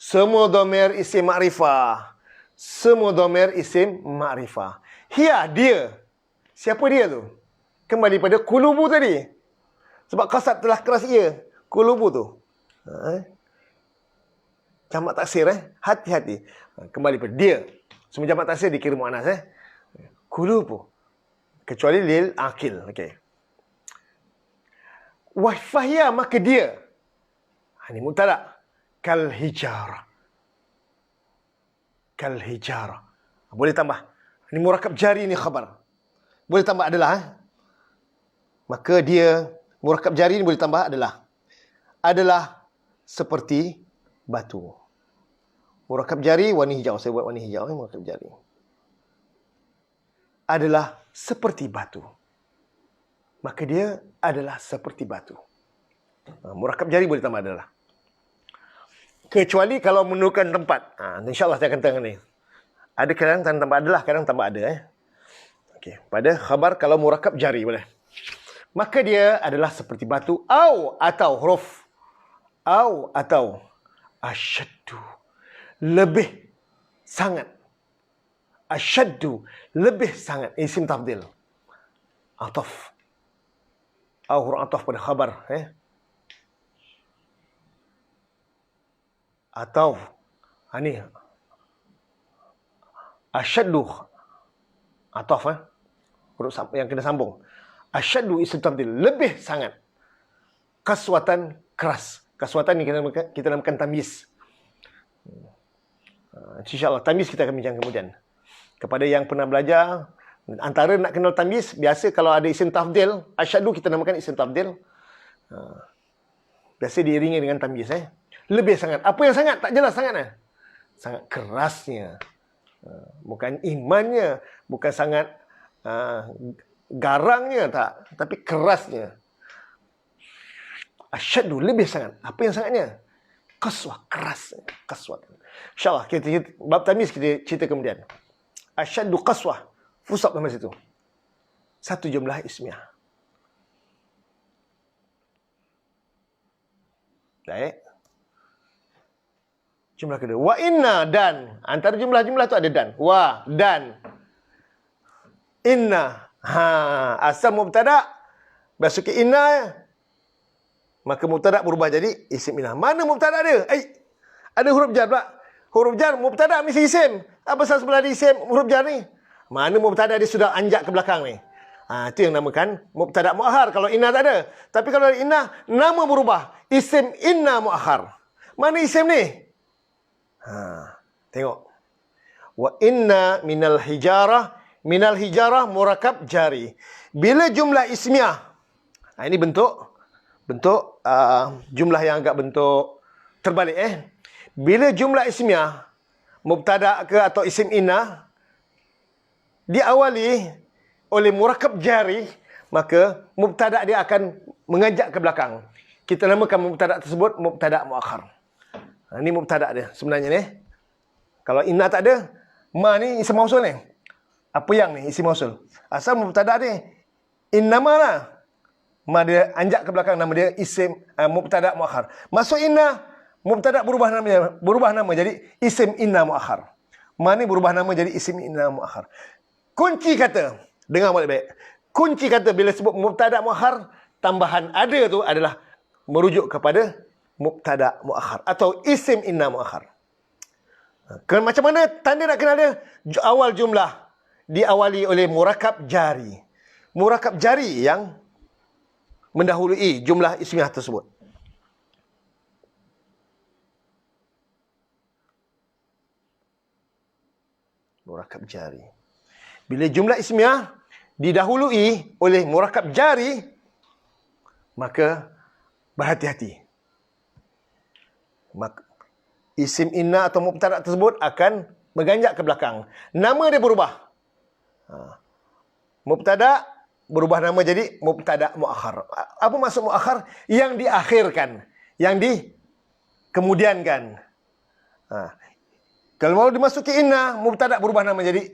Semua dhamir isim makrifah. Semua dhamir isim makrifah. Hiya, dia. Siapa dia tu? Kembali pada kulubu tadi. Sebab qasad telah keras ia. Kulubu tu. Jamak taksir hati-hati. Kembali pada dia. Semua jamak taksir dikira muannas Kulubu. Kecuali lil akil. Okey. Wahfahiyah maka dia. Ini mubtada. Kal hijarah. Kal hijarah. Boleh tambah. Ini murakab jari, ini khabar. Boleh tambah adalah. Maka dia, murakab jari ini boleh tambah adalah. Adalah seperti batu. Murakab jari, warna hijau. Saya buat warna hijau. Murakab jari. Adalah seperti batu. Maka dia adalah seperti batu. Murakab jari boleh tambah adalah. Kecuali kalau menentukan tempat. InsyaAllah saya akan tengok ni. Ada kadang tambah adalah, kadang tambah ada. Okey. Pada khabar kalau murakab jari boleh. Maka dia adalah seperti batu. Atau huruf. Atau. Asyaddu. Lebih. Sangat. Asyaddu. Lebih sangat. Isim tafdil. Ataf. Huruf ataf pada khabar. Atau. Ini. Asyaddu. Ataf. Huruf yang kena sambung. Asyaddu isim tafdil. Lebih sangat. Kaswatan keras. Kaswatan ni kita namakan tamyiz. InsyaAllah tamyiz kita akan bincang kemudian. Kepada yang pernah belajar, antara nak kenal tamyiz, biasa kalau ada isim tafdil, asyaddu kita namakan isim tafdil. Biasa diiringi dengan tamyiz. Lebih sangat. Apa yang sangat? Tak jelas sangat. Sangat kerasnya. Bukan imannya. Bukan sangat garangnya. Tak. Tapi kerasnya. Asyaddu. Lebih sangat. Apa yang sangatnya? Qaswah. Keras. Qaswah. InsyaAllah. Bab tamyiz kita cerita kemudian. Asyaddu qaswah. Fusab dalam situ. Satu jumlah ismiyah. Baik. Jumlah kedua. Wa inna dan. Antara jumlah-jumlah tu ada dan. Wa dan. Inna. Asal mubtada. Masuk ke inna. Maka mubtada berubah jadi isim inna. Mana mubtada dia? Ada huruf jar pula. Huruf jar, mubtada mesti isim. Apa sahaja sebelah di isim huruf jar ni? Mana mubtada dia sudah anjak ke belakang ni? Itu yang namakan mubtada muakhar. Kalau inna tak ada. Tapi kalau inna, nama berubah. Isim inna muakhar. Mana isim ni? Tengok. Wa inna minal hijarah. Minal hijarah murakab jari. Bila jumlah ismiyah. Ini bentuk jumlah yang agak bentuk terbalik. Bila jumlah ismiyah, mubtada ke atau isim inna, diawali oleh murakab jari, maka mubtada dia akan mengajak ke belakang. kita namakan mubtada tersebut mubtada muakhar. Ini mubtada dia sebenarnya ni. Kalau inna tak ada, ma ni isim mausul ni. Apa yang ni isim mausul. Asal mubtada ni innama lah. Ma dia anjak ke belakang, nama dia isim mubtada muakhar. Masuk inna, mubtada berubah nama jadi isim inna muakhar. Ma ni berubah nama jadi isim inna muakhar. Kunci kata, dengar baik-baik. Kunci kata bila sebut mubtada muakhar, tambahan ada tu adalah merujuk kepada mubtada muakhar atau isim inna muakhar. Macam mana tanda nak kenal dia? Awal jumlah diawali oleh murakab jari. Murakab jari yang mendahului jumlah ismiyah tersebut. Murakab jari. Bila jumlah ismiyah didahului oleh murakab jari, maka berhati-hati. Maka isim inna atau mubtada tersebut akan berganjak ke belakang. Nama dia berubah. Mubtada berubah nama jadi mubtada muakhar. Apa maksud muakhar? Yang diakhirkan, yang dikemudiankan. Kalau mau dimasuki inna, mubtada berubah nama jadi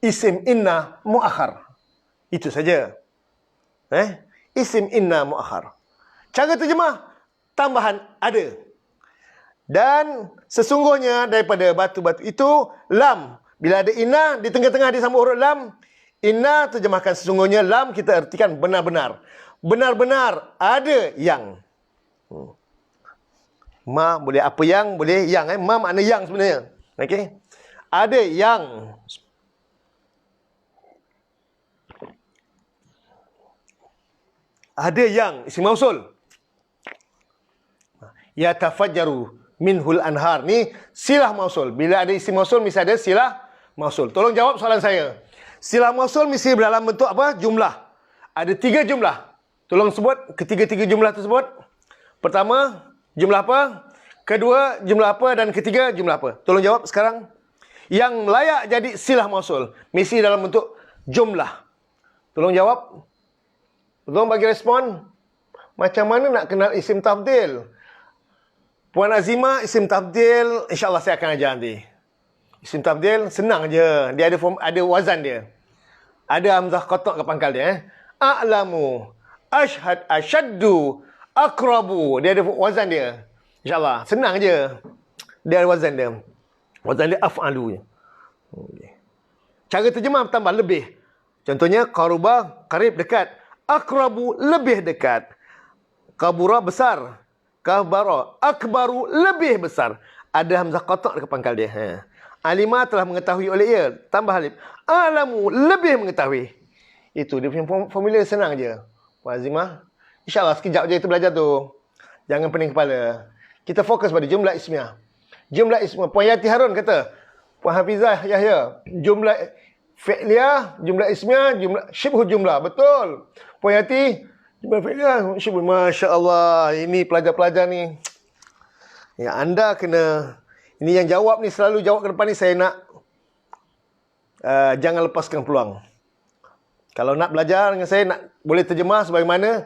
isim inna muakhar. Itu saja. Isim inna muakhar. Cara terjemah, tambahan ada. Dan sesungguhnya daripada batu-batu itu, lam. Bila ada inna, di tengah-tengah disambung huruf lam. Inna terjemahkan sesungguhnya, lam kita artikan benar-benar. Benar-benar ada yang. Ma boleh apa yang, boleh yang. Ma makna yang sebenarnya. Okey. Ada yang. Ada yang, isim mausul. Yatafajjaru minhul anhar. Ni silah mausul. Bila ada isim mausul, mesti ada silah mausul. Tolong jawab soalan saya. Silah mausul mesti dalam bentuk apa? Jumlah. Ada 3 jumlah. Tolong sebut ketiga-tiga jumlah tersebut. Pertama, jumlah apa? Kedua, jumlah apa? Dan ketiga, jumlah apa? Tolong jawab sekarang. Yang layak jadi silah mausul mesti dalam bentuk jumlah. Tolong jawab. Tolong bagi respon. Macam mana nak kenal isim tafdil? Puan Azimah, isim tafdil, insyaAllah saya akan ajar nanti. Isim tafdil, senang je. Dia ada wazan dia. Ada hamzah qata' ke pangkal dia. A'lamu, ashhad, asyaddu, akrabu. Dia ada wazan dia. InsyaAllah, senang je. Dia ada wazan dia. Wazan dia af'alu je. Cara terjemah tambah lebih. Contohnya, qaruba, qarib, dekat. Akrabu, lebih dekat. Kabura, besar. Kabara, akbaru, lebih besar. Ada hamzah qata' dekat pangkal dia. Alima telah mengetahui oleh ia. Tambah alif. Alamu, lebih mengetahui. Itu dia punya formula senang je. Puan Azimah, InsyaAllah sekejap je kita belajar tu. Jangan pening kepala. Kita fokus pada jumlah ismiyah. Jumlah ismiyah. Puan Yati Harun kata, Puan Hafizah Yahya, jumlah fi'liyah, jumlah ismiyah, jumlah syibhu jumlah. Betul. Puan Yati, jumlah fi'liyah, syibhu. Masya Allah. Ini pelajar-pelajar ni. Ya, anda kena... Ini yang jawab ni, selalu jawab ke depan ni, saya nak jangan lepaskan peluang. Kalau nak belajar dengan saya, nak boleh terjemah sebagaimana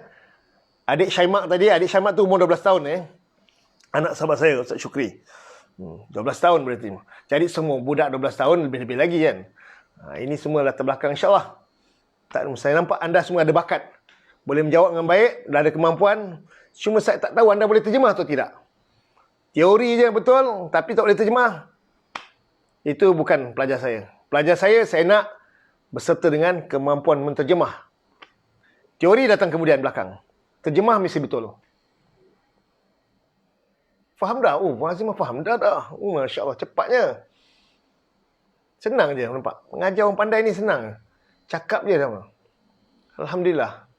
adik Syaimak tadi. Adik Syaimak tu umur 12 tahun. Anak sahabat saya, Ustaz Syukri. 12 tahun berarti. Jadi semua budak 12 tahun, lebih-lebih lagi kan. Ini semua latar belakang insyaAllah. Saya nampak anda semua ada bakat. Boleh menjawab dengan baik, dah ada kemampuan. Cuma saya tak tahu anda boleh terjemah atau tidak. Teori je betul, tapi tak boleh terjemah. Itu bukan pelajar saya. Pelajar saya nak berserta dengan kemampuan menterjemah. Teori datang kemudian belakang. Terjemah mesti betul. Faham dah? Oh, Puan Azimah faham dah. Oh, Masya Allah, cepatnya. Senang je, nampak. Mengajar orang pandai ni senang. Cakap je sama. Alhamdulillah.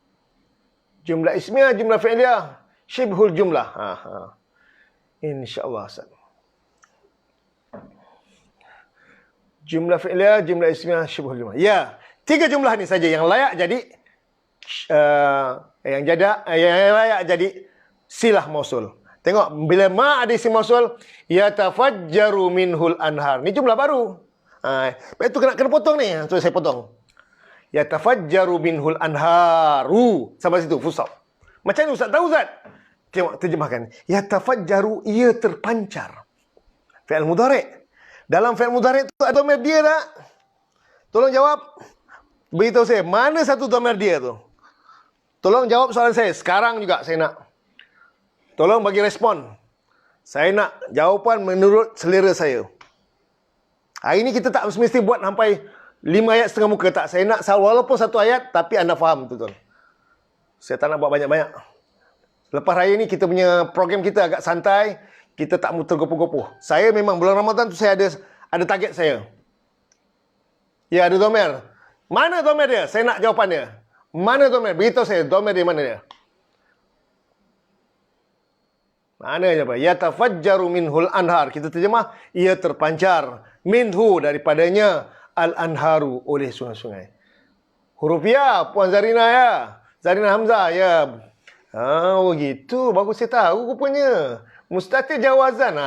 Jumlah ismiyah, jumlah fi'liyah, syibhul jumlah. InsyaAllah, Ustaz. Jumlah fi'liyah, jumlah ismiyah, syibhul jumlah. Ya, 3 jumlah ni saja yang layak jadi yang layak jadi silah mausul. Tengok, bila ma ada isim mausul, yatafajjaru minhul anhar. Ni jumlah baru. Itu kena potong ni. So, saya potong. Yatafajjaru minhul anharu. Sampai situ, full stop. Macam ni Ustaz tahu Ustaz? Tengok terjemahkan. Yatafajjaru, ia terpancar. Fi'il mudhari'. Dalam fi'il mudhari' tu ada dhamir dia tak? Tolong jawab. Beritahu saya, mana satu dhamir dia tu? Tolong jawab soalan saya. Sekarang juga saya nak. Tolong bagi respon. Saya nak jawapan menurut selera saya. Hari ini kita tak mesti buat sampai 5 ayat setengah muka. Tak, saya nak walaupun 1 ayat, tapi anda faham betul-betul. Saya tak nak buat banyak-banyak. Lepas raya ni kita punya program kita agak santai. Kita tak mau tergopoh-gopoh. Saya memang bulan Ramadan tu saya ada target saya. Ya, ada dhamir. Mana dhamir dia? Saya nak jawapan dia. Mana dhamir? Beritahu saya, dhamir dia mana dia? Mana je apa? Yatafajjaru minhul anhar. Kita terjemah, ia terpancar. Minhu, daripadanya. Al-anharu, oleh sungai-sungai. Huruf ya, Puan Zarina ya. Zarina Hamzah ya. Oh gitu, bagus saya tahu rupanya. Mustatir jawazan.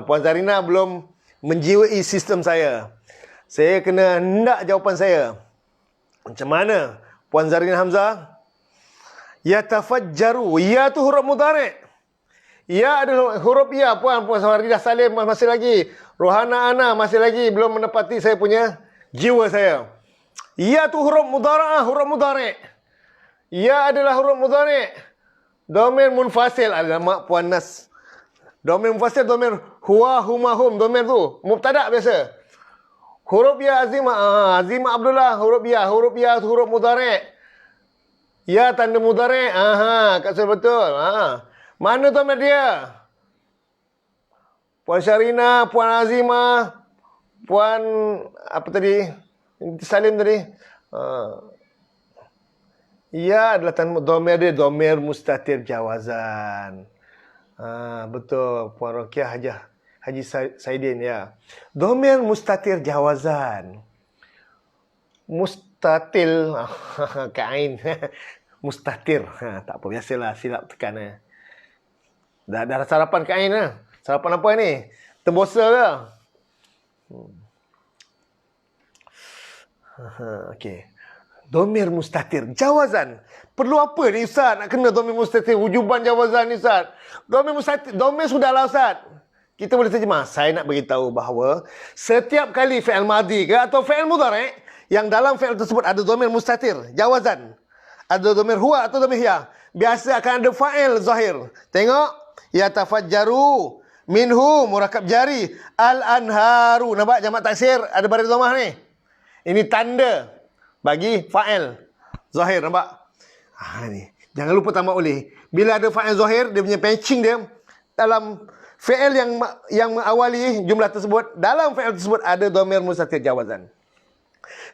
Puan Zarina belum menjiwai sistem saya. Saya kena hendak jawapan saya. Macam mana? Puan Zarina Hamzah? Yatafajjaru. Ya tu huruf mudhari'. Ya ada huruf ya. Puan Faridah Salim masih lagi. Rohana Ana masih lagi. Belum menepati saya punya jiwa saya. Ya tu huruf mudhara'ah, huruf mudhari'. Ya adalah huruf mudhari'. Dhamir munfasil. Alamak Puan Nas. Dhamir munfasil, dhamir huwa, huma, hum. Dhamir tu mubtada' biasa. Huruf ya Azimah. Azimah Abdullah. Huruf ya tu huruf mudhari'. Ya tanda mudhari'. Kat saya betul. Mana dhamir dia? Puan Syarina, Puan Azimah, Puan apa tadi? Salim tadi. Ya adalah dhamir dia, dhamir mustatir jawazan. Betul, Puan Rokiah Haji Saidin ya. Dhamir mustatir jawazan. Mustatil kain. Mustatir. Tak apa, biasalah silap tekan. Dah sarapan kain lah. Sarapan apa ni? Tembosa ke? Okey. Dhamir mustatir jawazan. Perlu apa ni Ustaz? Nak kena dhamir mustatir wujuban jawazan ni Ustaz. Dhamir mustatir, dhamir sudahlah Ustaz. Kita boleh terjemah. Saya nak beritahu bahawa setiap kali fi'il madhi ke atau fi'il mudhari' yang dalam fi'il tersebut ada dhamir mustatir jawazan, ada dhamir huwa atau dhamir ya, biasa akan ada fa'il zahir. Tengok, yatafajjaru minhu murakab jari al-anharu. Nampak jamak taksir ada baris dhammah ni. Ini tanda bagi fa'il zahir, nampak? Ni. Jangan lupa tambah oleh. Bila ada fa'il zahir, dia punya patching dia dalam fi'il yang mengawali jumlah tersebut, dalam fi'il tersebut ada dhamir mustatir jawazan.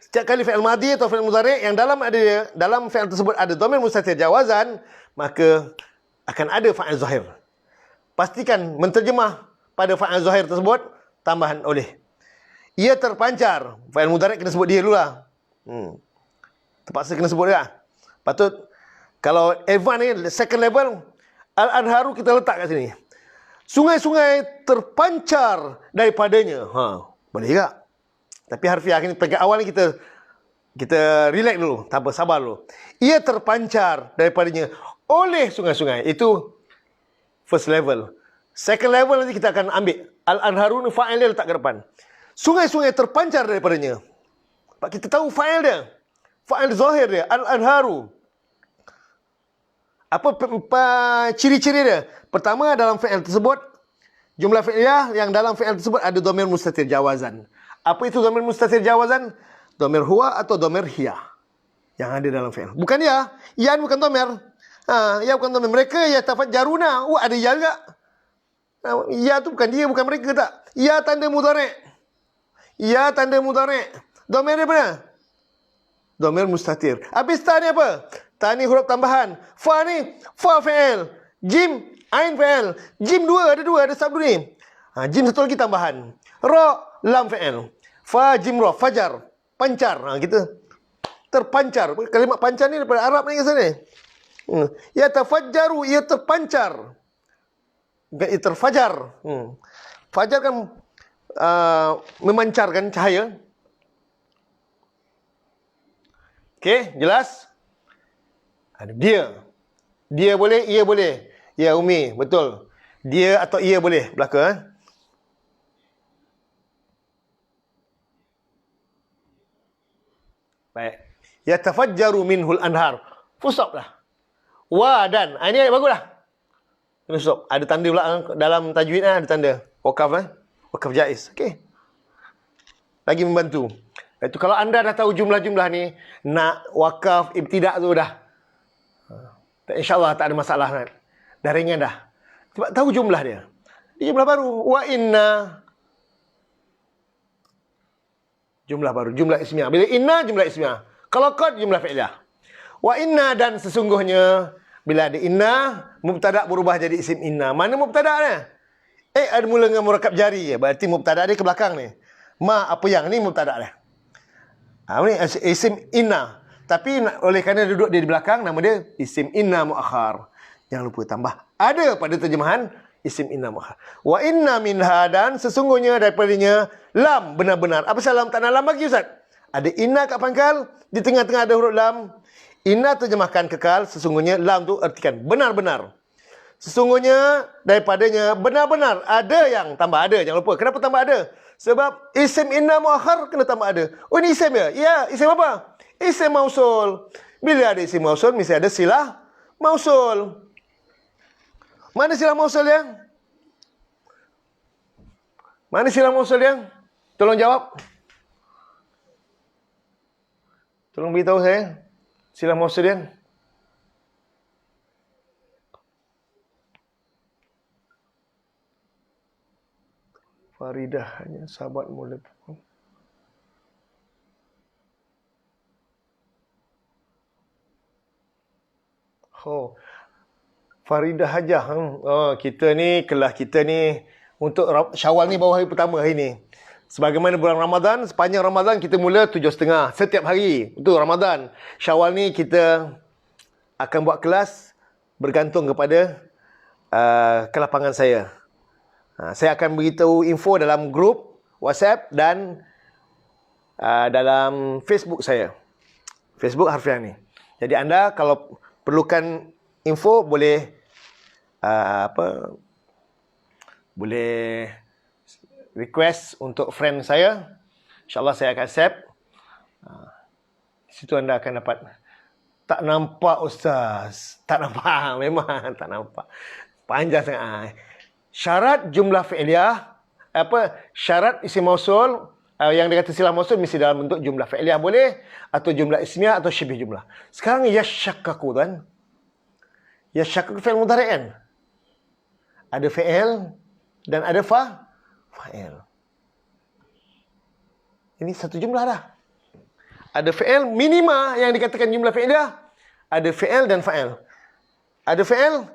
Setiap kali fi'il madhi atau fi'il mudhari' yang dalam fi'il tersebut ada dhamir mustatir jawazan, maka akan ada fa'il zahir. Pastikan menterjemah pada fa'il zahir tersebut tambahan oleh. Ia terpancar. Fa'il mudhari' kena sebut dia dululah. Terpaksa kena sebut dia. Patut kalau advance ni, second level, al-anharu kita letak kat sini. Sungai-sungai terpancar daripadanya. Boleh tak? Tapi harfiah ni pegang awal ni kita relax dulu. Tak apa, sabar dulu. Ia terpancar daripadanya oleh sungai-sungai. Itu first level. Second level nanti kita akan ambil. Al-anharu ni fa'il dia letak ke depan. Sungai-sungai terpancar daripadanya. Kita tahu fa'il dia. Fa'il zahir dia. Al-anharu. Apa ciri-ciri dia? Pertama, dalam fi'il tersebut, jumlah fi'liyah yang dalam fi'il tersebut ada dhamir mustatir jawazan. Apa itu dhamir mustatir jawazan? Dhamir huwa atau dhamir hiya yang ada dalam fi'il. Bukan ya. Ya bukan dhamir. Ya bukan dhamir. Mereka ya tafajjaruna. Ada ya juga. Ya tu bukan dia, bukan mereka tak. Ya tanda mudhari'. Ya tanda mudhari'. Dhamir dia mana? Dhamir mustatir. Habis ta ni apa? Ta ni huruf tambahan. Fa ni, fa fi'il. Jim, ain fi'il. Jim ada dua, ada sabdu ni. Jim satu lagi tambahan. Ra, lam fi'il. Fa, jim, ra, fajar. Pancar. Kita terpancar. Kalimat pancar ni daripada Arab ni ke sana. Ya tafajjaru, ia terpancar. Ia terfajar. Fajar kan memancarkan cahaya. Okey, jelas? Ada dia. Dia boleh, ia boleh. Ya, Umi, betul. Dia atau ia boleh belaka. Baik. Yatafajjaru minhul anhar. Full stop lah. Wa dan. Ini baguslah. Full stop. Ada tanda pula dalam tajwid ada tanda. Wakaf Wakaf jaiz. Okey. Lagi membantu. Itu kalau anda dah tahu jumlah-jumlah ni, nak wakaf ibtidak tu dah. InsyaAllah tak ada masalah kan. Dah ringan dah. Sebab tahu jumlah dia. Dia jumlah baru. Wa inna. Jumlah baru. Jumlah ismiyah. Bila inna, jumlah ismiyah. Kalau qad, jumlah fi'liyah. Wa inna dan sesungguhnya. Bila ada inna, mubtada' berubah jadi isim inna. Mana mubtada' dia? Ada mula dengan murakab jari. Berarti mubtada' dia ke belakang ni. Ma apa yang ni mubtada' dia. Ini isim inna. Tapi oleh kerana duduk dia di belakang, nama dia isim inna mu'akhar. Jangan lupa tambah. Ada pada terjemahan isim inna mu'akhar. Wa inna minha dan sesungguhnya daripadanya lam benar-benar. Apa salam tak nak lam bagi Ustaz? Ada inna kat pangkal, di tengah-tengah ada huruf lam. Inna terjemahkan kekal, sesungguhnya lam tu artikan benar-benar. Sesungguhnya daripadanya benar-benar ada yang tambah ada. Jangan lupa. Kenapa tambah ada? Sebab isim inna mu'akhar kena tambah ada. Oh, ini isim ya? Ya, isim apa? Isim mausul. Bila ada isim mausul, mesti ada silah mausul. Mana silah mausul yang? Mana silah mausul yang? Tolong jawab. Tolong beritahu saya. Silah mausul yang. Faridah hanya sahabat mula. Oh, Faridah Hajah. Oh, kita ni, kelas kita ni, untuk Syawal ni baru hari pertama hari ni. Sebagaimana bulan Ramadan, sepanjang Ramadan kita mula 7.30 setiap hari. Itu Ramadan. Syawal ni kita akan buat kelas bergantung kepada kelapangan saya. Saya akan beritahu info dalam grup WhatsApp dan dalam Facebook saya. Facebook Harfiah ni. Jadi anda kalau perlukan info boleh boleh request untuk friend saya. InsyaAllah saya akan accept. Di situ anda akan dapat. Tak nampak Ustaz. Tak nampak. Memang tak nampak. Panjang sangat. Syarat jumlah fi'liyah, syarat isim mausul, yang dia kata silah mausul mesti dalam bentuk jumlah fi'liyah boleh, atau jumlah ismiyah atau syibih jumlah. Sekarang yashakkaku kan. Yashakkaku fi'il mudhari' kan. Ada fi'il dan ada fa'il. Ini satu jumlah dah. Ada fi'il minima yang dikatakan jumlah fi'liyah, ada fi'il dan fa'il. Ada fi'il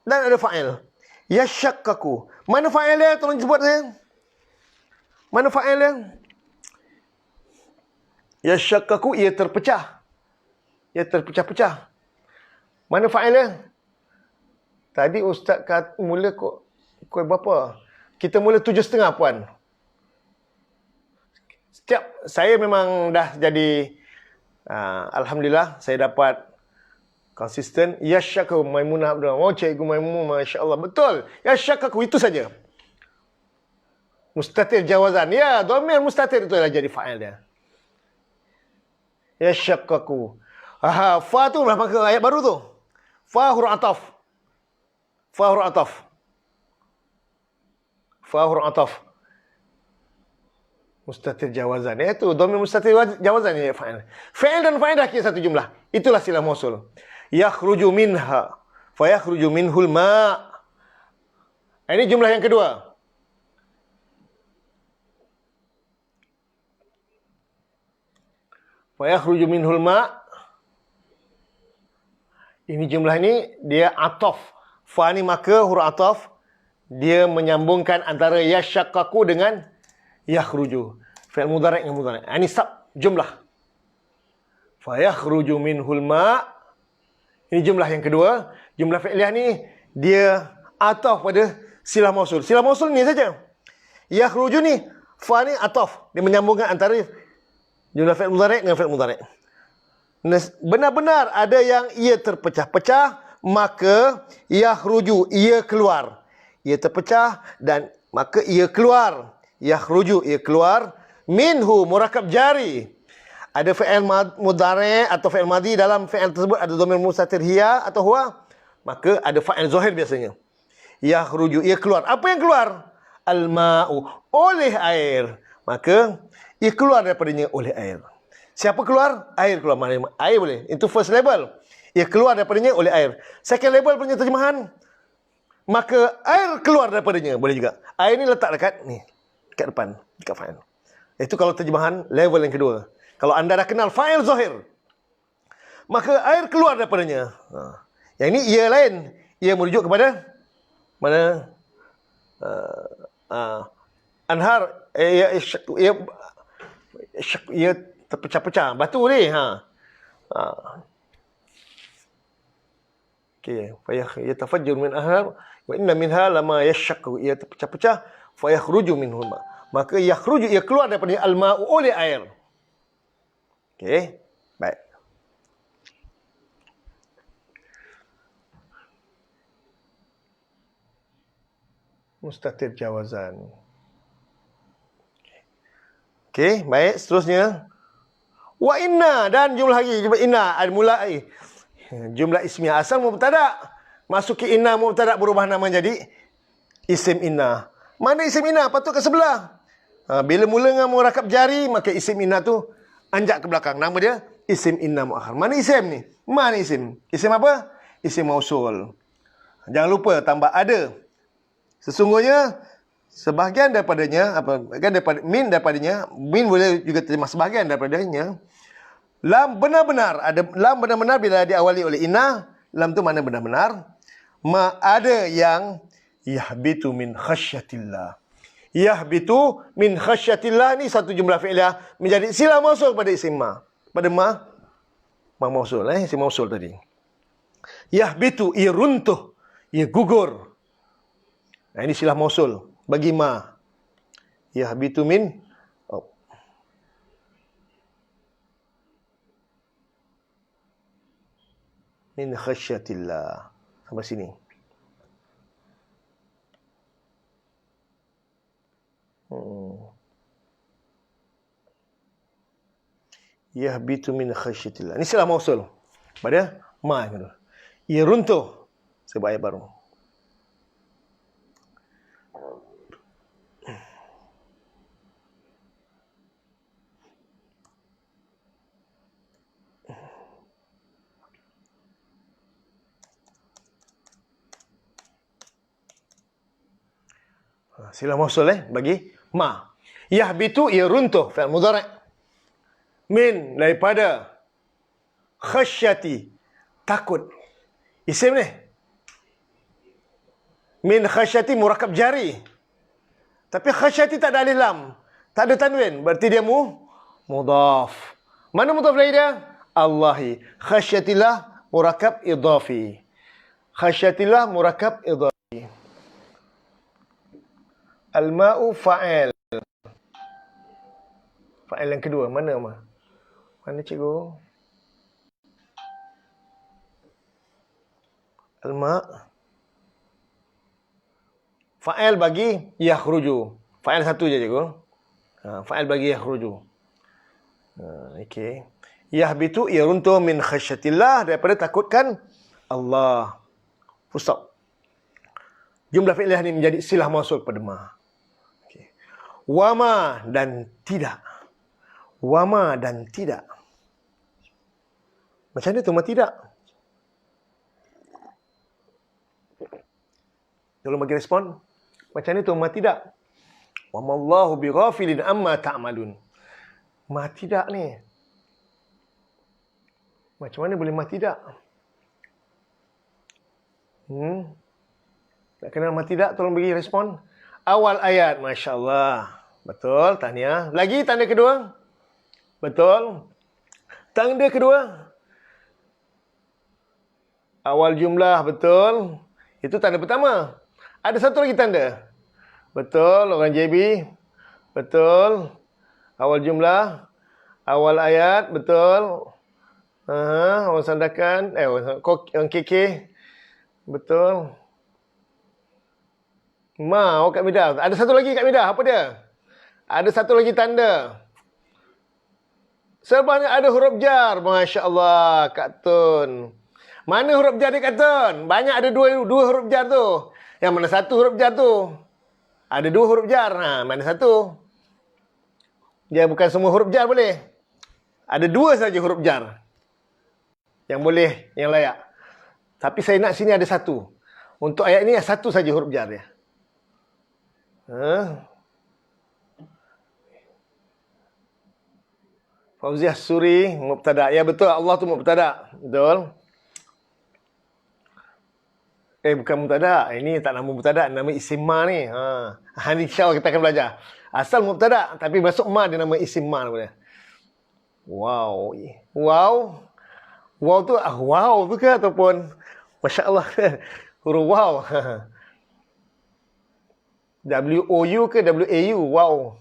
dan ada fa'il. Yashakkaku. Mana fa'il dia? Tolong sebut saya. Mana fa'il dia? Yashakkaku, ia terpecah. Ia terpecah-pecah. Mana fa'il dia? Tadi Ustaz mula kok berapa? Kita mula 7.30 puan. Setiap saya memang dah jadi alhamdulillah saya dapat konsisten. Yashakaku Maimunah Abdullah. Oh, Cikgu Maimunah, Masya Allah. Betul. Yashakaku, itu saja. Mustatir jawazan. Ya, dhamir mustatir itu adalah jadi fa'il dia. Yashakaku. Fa tu lah maka ayat baru tu. Fa huruf ataf. Fa huruf ataf. Fa huruf ataf. Mustatir jawazan. Itu dhamir mustatir jawazan ya fa'il. Fa'il dan fa'il dah kira satu jumlah. Itulah silah mausul. Yakhruju minha fa yakhruju minhul ma'. Ini jumlah yang kedua. Fa yakhruju minhul ma'. Ini jumlah ini dia ataf. Fa ni maka huruf ataf dia menyambungkan antara yashakkaku dengan yakhruju. Fi'il mudhari' dengan mudhari'. Ini sab jumlah. Fa yakhruju minhul ma'. Ini jumlah yang kedua. Jumlah fi'liyah ni dia ataf pada silah mausul. Silah mausul ni saja. Yakhruju ni fa ni ataf. Dia menyambungkan antara jumlah fi'il mudhari' dengan fi'il mudhari'. benar-benar ada yang ia terpecah-pecah, maka yakhruju, ia keluar. Ia terpecah dan maka ia keluar. Yakhruju, ia keluar. Minhu, murakab jari. Ada fi'il mudhari' atau fi'il madhi, dalam fi'il tersebut ada dhamir mustatir hiya atau huwa, maka ada fa'il zahir biasanya. Yakhruju, ia keluar. Apa yang keluar? Al-ma'u, oleh air. Maka ia keluar daripadanya oleh air. Siapa keluar? Air keluar. Mana air boleh. Itu first level. Ia keluar daripadanya oleh air. Second level punya terjemahan, maka air keluar daripadanya. Boleh juga. Air ni letak dekat ni, dekat depan, dekat fa'il. Itu kalau terjemahan level yang kedua. Kalau anda dah kenal fa'il zahir, maka air keluar daripadanya. Yang ini ia lain. Ia merujuk kepada mana? Anhar. Ia terpecah-pecah. Batu ni. Okey. Yatafajjar min anhar wa inna minha lama yashaqqu. Ia terpecah-pecah. Fayakhruju minhu ma. Maka yakhruju, ia keluar daripada al-ma'u oleh air. Okey. Baik. Mustatir jawazan. Okey, baik. Seterusnya. Wa inna, dan jumlah lagi. Jumlah inna. Mulai. Jumlah ismiyah. Asal mubtada'. Masuki inna mubtada' berubah nama jadi isim inna. Mana isim inna? Patut ke sebelah. Bila mula dengan murakab jari, maka isim inna tu anjak ke belakang. Nama dia isim inna muakhar. Mana isim ni? Mana isim? Isim apa? Isim mausul. Jangan lupa tambah ada. Sesungguhnya sebahagian daripadanya, daripadanya, min boleh juga terjemah sebahagian daripadanya. Lam benar-benar bila diawali oleh inna, lam tu mana benar-benar. Ma ada yang yahbitu min khasyatillah. Yahbitu min khasyatillah ni satu jumlah fi'liyah menjadi silah mausul pada isim ma. Pada ma mausul, isim mausul tadi. Yahbitu, ia runtuh, ia gugur. Nah, ini silah mausul bagi ma. Yahbitu min min khasyatillah. Sampai sini. Yahbitu min khasyatillah. Ini silah mausul pada ma. Ia runtuh. Sebab ayat baru. Silah mausul bagi ma. Yahbitu, ia runtuh, fi'il mudhari'. Min, daripada. Khasyati, takut. Isim ni. Min khasyati murakab jari. Tapi khasyati tak ada alif lam, tak ada tanwin, berarti dia mudhaf. Mana mudhaf dari dia? Allahi. Khasyatillah murakab idhafi. Khasyatillah murakab idhafi. Al-ma'u fa'il. Fa'il yang kedua. Mana, Ma? Mana cikgu? Al-ma'. Fa'il bagi yakhruju. Fa'il satu je, cikgu. Fa'il bagi yakhruju. Okey. Yahbitu, ia runtuh min khasyatillah, daripada takutkan Allah. Full stop. Jumlah fi'liyah ni menjadi silah mausul pada ma. Wama dan tidak. Wama dan tidak. Macam mana tu ma tidak? Tolong bagi respon. Macam mana tu ma tidak? Wamallahu bighafilin amma ta'malun. Ma tidak ni. Macam mana boleh ma tidak? Tak kenal ma tidak? Tolong bagi respon. Awal ayat. Masya Allah. Betul, tahniah. Lagi tanda kedua? Betul. Tanda kedua? Awal jumlah, betul. Itu tanda pertama. Ada satu lagi tanda. Betul, orang JB. Betul. Awal jumlah. Awal ayat, betul. Orang Sandakan. Orang KK. Betul. Ma, Kak Midah. Ada satu lagi Kak Midah. Apa dia? Ada satu lagi tanda. Sebenarnya ada huruf jar. Masya Allah, Kak Tun. Mana huruf jar dia, Kak Tun? Banyak ada dua huruf jar tu. Yang mana satu huruf jar tu? Ada dua huruf jar. Mana satu? Dia bukan semua huruf jar boleh. Ada dua saja huruf jar. Yang boleh, yang layak. Tapi saya nak sini ada satu. Untuk ayat ini satu saja huruf jar dia. Fauziah Suri, mubtada. Ya betul, Allah tu mubtada. Betul. Bukan mubtada. Ini tak nama mubtada, nama isim ma ni. Ini insya-Allah kita akan belajar. Asal mubtada, tapi masuk ma dia nama isim ma boleh. Wow. Wow. Wow tu wow tu ke ataupun masya-Allah huruf wow. W-O-U ke W-A-U? Wow.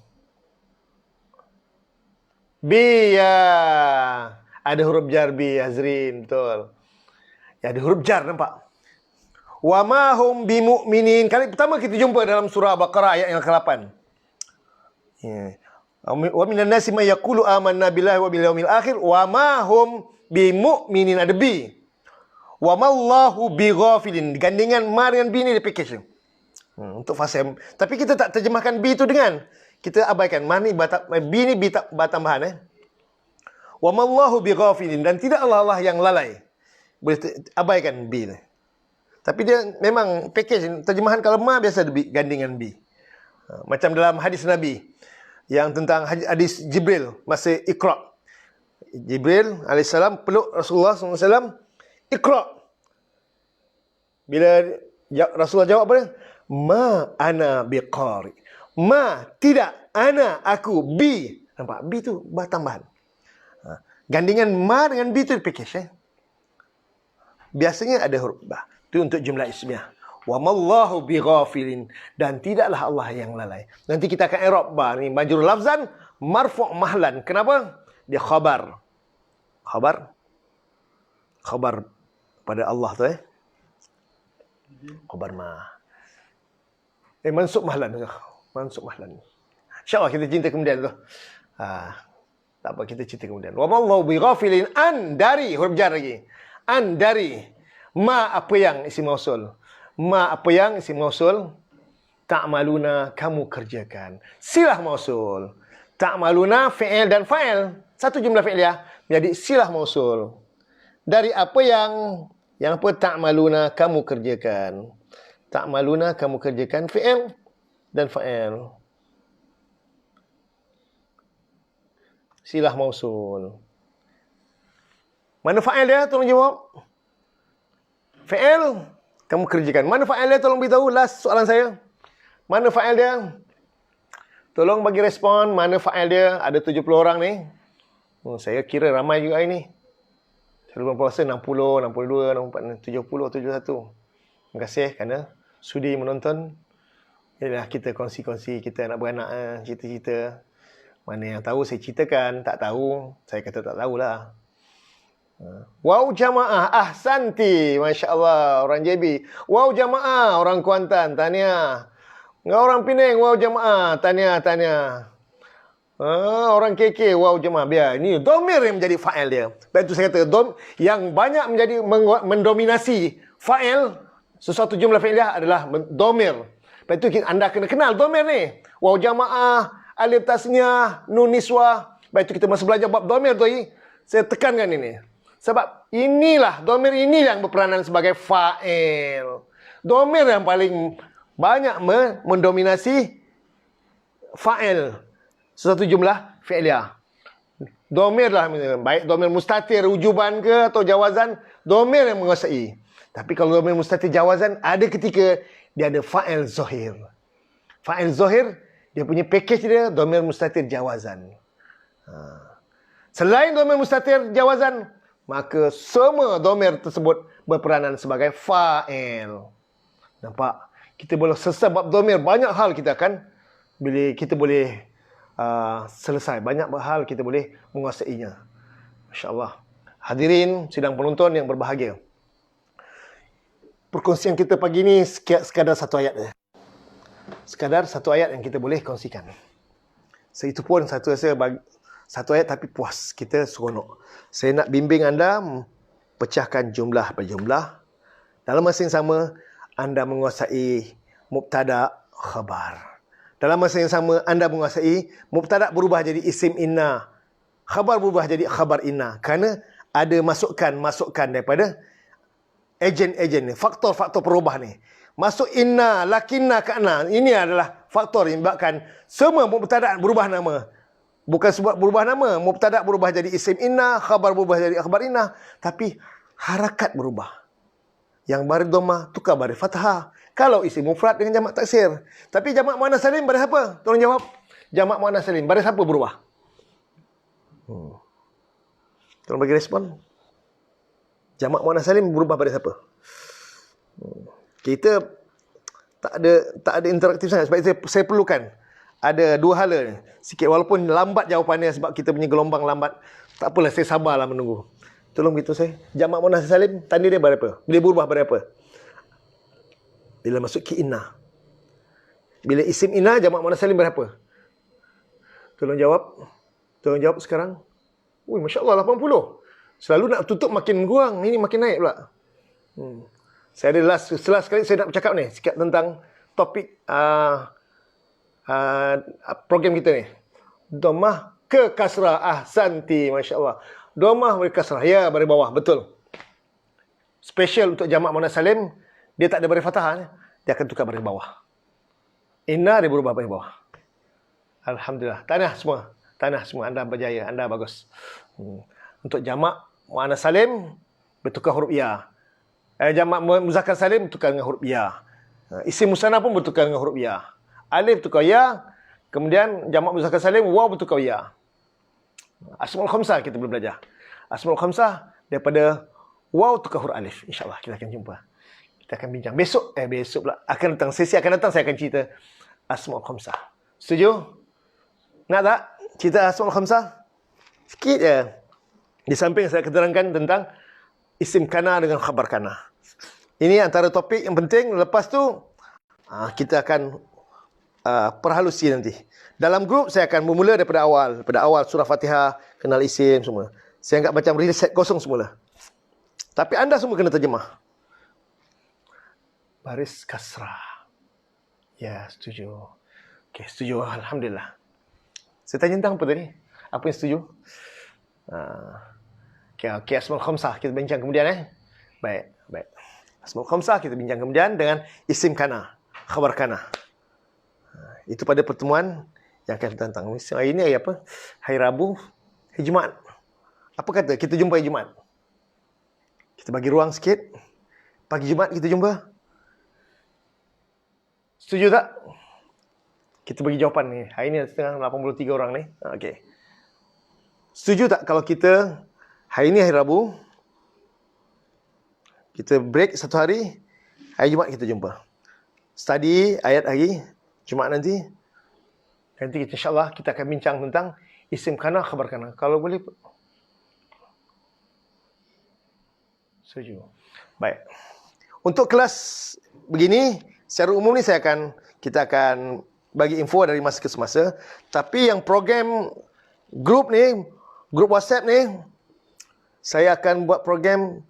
B ya. Ada huruf jar B, Azrin. Betul. Ya, ada huruf jar, nampak? Wa ma hum bimu'minin. Kali pertama kita jumpa dalam surah Baqarah ayat yang ke-8. Ya. Wa minan nasi may yaqulu amanna billahi wa bil yaumil akhir wa ma hum bimu'minin. Ada B. Wa mallahu bighafilin. Gandingan ma dengan B ni dia package. Untuk fasih. Tapi kita tak terjemahkan B tu dengan. Kita abaikan. Ma ni B ni B tambahan. Wa mallahu bighafilin. Dan tidak Allah yang lalai. Boleh abaikan B ni. Tapi dia memang package. Terjemahan kalau ma biasa ada B, gandingan B. Macam dalam hadis Nabi. Yang tentang hadis Jibril. Masa Iqra. Jibril AS peluk Rasulullah SAW. Iqra. Bila Rasulullah jawab apa dia? Ma ana biqari. Ma, tidak. Ana, aku. B. Nampak? B tu tambahan. Gandingan ma dengan B tu package. Biasanya ada huruf ba. Itu untuk jumlah ismiah. Wa mallahu bighafilin. Dan tidaklah Allah yang lalai. Nanti kita akan i'rab ba ni. Majrur lafzan, marfu' mahlan. Kenapa? Dia khabar. Khabar pada Allah tu Khabar ma. Mansub mahlan. InsyaAllah kita cinta kemudian tu. Tak apa, kita cinta kemudian. Wa mallahu bighafilin an dari. Huruf jar lagi. An dari. Ma apa yang isim mausul. Ma apa yang isim mausul. Ta'maluna kamu kerjakan. Silah mausul. Ta'maluna fi'il dan fa'il. Satu jumlah fi'liyah menjadi silah mausul. Dari apa yang apa ta'maluna kamu kerjakan. Ta'maluna kamu kerjakan fi'il dan fa'il. Silah mausul. Mana fa'il dia? Tolong jawab. Fi'il kamu kerjakan. Mana fa'il dia? Tolong beritahu. Last soalan saya. Mana fa'il dia? Tolong bagi respon. Mana fa'il dia? Ada 70 orang ni. Saya kira ramai juga ini. Sebelum puasa 60, 62, 64, 70, 71. Terima kasih kerana sudi menonton. Yalah, kita kongsi-kongsi kita anak beranak cerita-cerita. Mana yang tahu saya ceritakan, tak tahu saya kata tak tahulah. Wow jamaah ahsanti, masya-Allah orang JB. Wow jamaah orang Kuantan, tahniah. Orang Penang, wow jamaah, tahniah. Orang KK, wow jemaah. Biar ini domir yang menjadi fa'il dia. Sebab itu saya kata yang banyak menjadi mendominasi fa'il sesuatu jumlah fi'liyah adalah domir. Sebab itu anda kena kenal domir ni. Wow jamaah, alif tasniah, nun niswah. Sebab itu kita masih belajar bab domir tu. Saya tekankan ini. Sebab inilah domir ini yang berperanan sebagai fa'il. Domir yang paling banyak mendominasi fa'il. Sesuatu jumlah fi'liyah. Domir lah. Baik domir mustatir, wujuban ke atau jawazan. Domir yang menguasai. Tapi kalau domir mustatir jawazan, ada ketika dia ada fa'il zohir. Fa'il zohir, dia punya package dia, domir mustatir jawazan. Selain domir mustatir jawazan, maka semua domir tersebut berperanan sebagai fa'il. Nampak? Kita boleh sesebab domir. Banyak hal kita akan kita boleh selesai. Banyak hal kita boleh menguasainya. Masya Allah. Hadirin sidang penonton yang berbahagia. Perkongsian kita pagi ni sekadar satu ayat saja. Sekadar satu ayat yang kita boleh kongsikan. Itu pun satu ayat tapi puas, kita seronok. Saya nak bimbing anda pecahkan jumlah per jumlah. Dalam masa yang sama, anda menguasai mubtada khabar. Dalam masa yang sama, anda menguasai mubtada berubah jadi isim inna, khabar berubah jadi khabar inna. Kerana ada masukan daripada ejen-ejen ni, faktor-faktor perubah ni. Masuk inna, lakinna, ka'na. Ini adalah faktor yang menyebabkan semua mubtada berubah nama. Bukan sebab berubah nama, mubtada berubah jadi isim inna, khabar berubah jadi khabar inna, tapi harakat berubah. Yang baris dhammah tukar baris fathah. Kalau isim mufrad dengan jamak taksir. Tapi jamak muannas salim baris apa? Tolong jawab. Jamak muannas salim baris apa berubah? Tolong bagi respon. Jamak muannas salim berubah baris apa? Kita tak ada interaktif sangat. Sebab itu saya perlukan ada dua hala ni. Sikit walaupun lambat jawapannya sebab kita punya gelombang lambat. Tak apalah, saya sabarlah menunggu. Tolong beritahu saya, jamak muannas salim tanda dia baris apa? Bila berubah baris apa? Bila masuk ki inna. Bila isim inna, jamak muannas salim baris apa? Tolong jawab. Tolong jawab sekarang. Masya-Allah 80. Selalu nak tutup makin kurang, ini makin naik pula. Saya ada last sekali saya nak bercakap ni, sikap tentang topik program kita ni. Dhammah ke kasrah, ahsanti, masya-Allah. Dhammah ke kasrah, ya, baris bawah, betul. Special untuk jamak muannas salim, dia tak ada baris fathah, dia akan tukar baris bawah. Inna dia berubah baris bawah. Alhamdulillah. Tanah semua, anda berjaya, anda bagus. Untuk jamak muannas salim bertukar huruf ya. Jamak muzakkar salim bertukar dengan huruf ya. Isim musanna pun bertukar dengan huruf ya. Alif bertukar ya, kemudian jamak muzakkar salim waw bertukar ya. Asmaul khamsah kita belum belajar. Asmaul khamsah daripada waw tukar huruf alif. InsyaAllah kita akan jumpa. Kita akan bincang. Besok pula. Sesi akan datang saya akan cerita Asmaul khamsah. Setuju? Nak tak? Cerita Asmaul khamsah? Sikit je. Di samping saya akan terangkan tentang isim kana dengan khabar kana. Ini antara topik yang penting. Lepas tu, kita akan perhalusi nanti. Dalam grup saya akan bermula daripada awal. Daripada awal surah Fatihah, kenal isim semua. Saya anggap macam real set kosong semula. Tapi anda semua kena terjemah. Baris kasrah. Ya, setuju. Okey, setuju. Alhamdulillah. Saya tanya tentang apa tadi? Apa yang setuju? Okey, Asmaul khamsah kita bincang kemudian. Baik. Asmaul khamsah kita bincang kemudian dengan isim kana, khabar kana. Itu pada pertemuan yang akan kita tentang. Hari ini hari apa? Hari Rabu, hari Jumaat. Apa kata kita jumpa hari Jumaat? Kita bagi ruang sikit. Pagi Jumaat kita jumpa. Setuju tak? Kita bagi jawapan ni. Hari ni setengah 83 orang ni. Okey. Setuju tak kalau kita hari ni hari Rabu, kita break satu hari, hari Jumaat kita jumpa. Study ayat hari Jumaat nanti. Nanti insya-Allah kita akan bincang tentang isim kana, khabar kana. Kalau boleh. Setuju. Baik. Untuk kelas begini, secara umum ni kita akan bagi info dari masa ke semasa. Tapi yang program grup ni, grup WhatsApp ni, saya akan buat program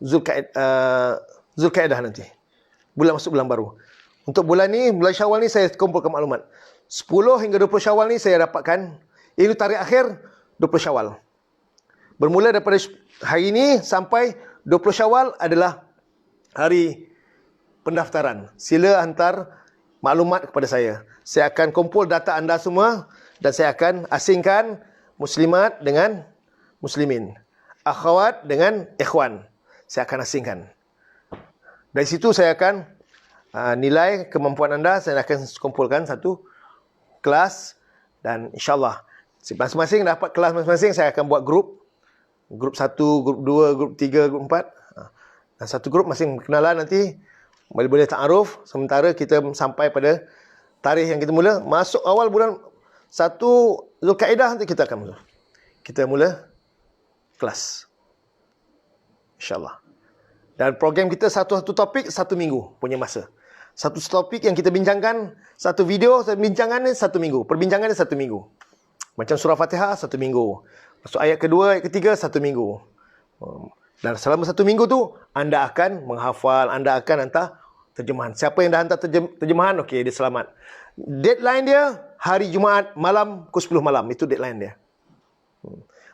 Zulkaidah nanti. Masuk bulan baru. Untuk bulan ni, bulan Syawal ni saya kumpulkan maklumat. 10 hingga 20 Syawal ni saya dapatkan. Ini tarikh akhir 20 Syawal. Bermula daripada hari ini sampai 20 Syawal adalah hari pendaftaran. Sila hantar maklumat kepada saya. Saya akan kumpul data anda semua dan saya akan asingkan muslimat dengan muslimin. Akhwat dengan ikhwan. Saya akan asingkan. Dari situ saya akan nilai kemampuan anda. Saya akan kumpulkan satu kelas dan insyaAllah masing-masing dapat kelas masing-masing. Saya akan buat grup 1, grup 2, grup 3, grup 4. Dan satu grup masing kenalan nanti boleh ta'aruf. Sementara kita sampai pada tarikh yang kita mula. Masuk awal bulan 1 Zulkaidah nanti kita akan mula. Kita mula kelas. InsyaAllah. Dan program kita satu topik, 1 minggu punya masa. Satu topik yang kita bincangkan, satu video, bincangannya 1 minggu. Perbincangannya 1 minggu. Macam surah Fatihah, 1 minggu. Masuk ayat kedua, ayat ketiga, 1 minggu. Dan selama 1 minggu tu, anda akan menghafal, anda akan hantar terjemahan. Siapa yang dah hantar terjemahan, okey, dia selamat. Deadline dia, hari Jumaat malam, pukul 10 malam. Itu deadline dia.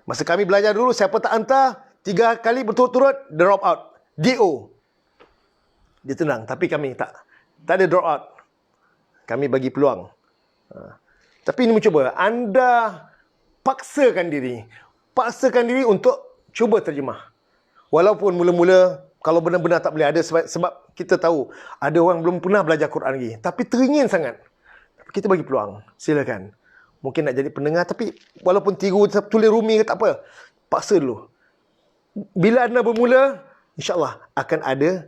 Masa kami belajar dulu, siapa tak hantar, 3 kali berturut-turut, drop out. DO. Dia tenang. Tapi kami tak ada drop out. Kami bagi peluang. Tapi ini mencuba. Anda paksakan diri. Paksakan diri untuk cuba terjemah. Walaupun mula-mula, kalau benar-benar tak boleh ada. Sebab kita tahu, ada orang belum pernah belajar Quran lagi. Tapi teringin sangat. Kita bagi peluang. Silakan. Mungkin nak jadi pendengar. Tapi walaupun tiru, tulis rumi ke tak apa. Paksa dulu. Bila anda bermula, InsyaAllah akan ada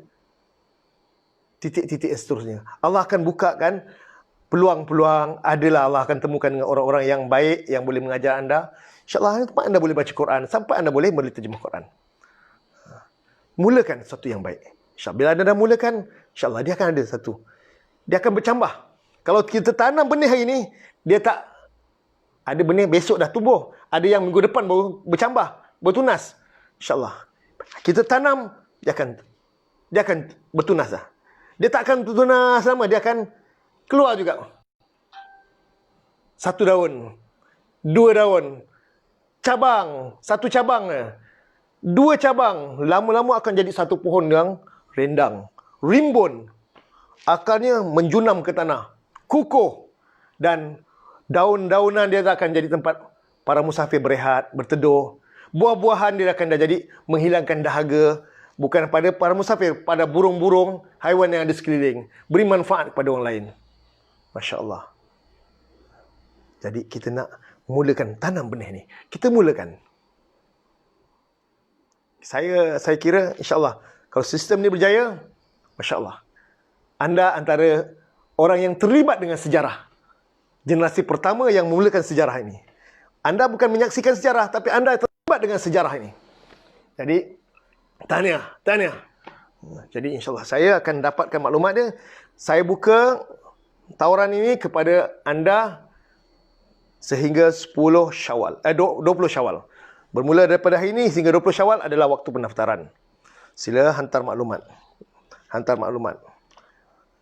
titik-titik seterusnya. Allah akan bukakan peluang-peluang. Adalah Allah akan temukan dengan orang-orang yang baik, yang boleh mengajar anda. InsyaAllah anda boleh baca Quran. Sampai anda boleh terjemah Quran. Mulakan sesuatu yang baik. InsyaAllah bila anda dah mulakan, InsyaAllah dia akan ada satu. Dia akan bercambah. Kalau kita tanam benih hari ini, dia tak ada benih besok dah tumbuh. Ada yang minggu depan baru bercambah, bertunas. InsyaAllah. Kita tanam, dia akan bertunas dah. Dia tak akan tunas lama, dia akan keluar juga. 1 daun, 2 daun, cabang, 1 cabang, 2 cabang, lama-lama akan jadi 1 pohon yang rendang, rimbun, akarnya menjunam ke tanah, kukuh, dan daun-daunan dia akan jadi tempat para musafir berehat, berteduh. Buah-buahan dia akan dah jadi menghilangkan dahaga, bukan pada para musafir, pada burung-burung, haiwan yang ada sekeliling. Beri manfaat kepada orang lain. Masya Allah. Jadi kita nak mulakan tanam benih ni. Kita mulakan. Saya kira insyaAllah, kalau sistem ni berjaya, Masya Allah, anda antara orang yang terlibat dengan sejarah. Generasi pertama yang memulakan sejarah ini. Anda bukan menyaksikan sejarah, tapi anda terlibat dengan sejarah ini. Jadi, tahniah. Jadi insyaAllah saya akan dapatkan maklumat dia. Saya buka tawaran ini kepada anda sehingga 20 Syawal. Bermula daripada hari ini sehingga 20 Syawal adalah waktu pendaftaran. Sila hantar maklumat.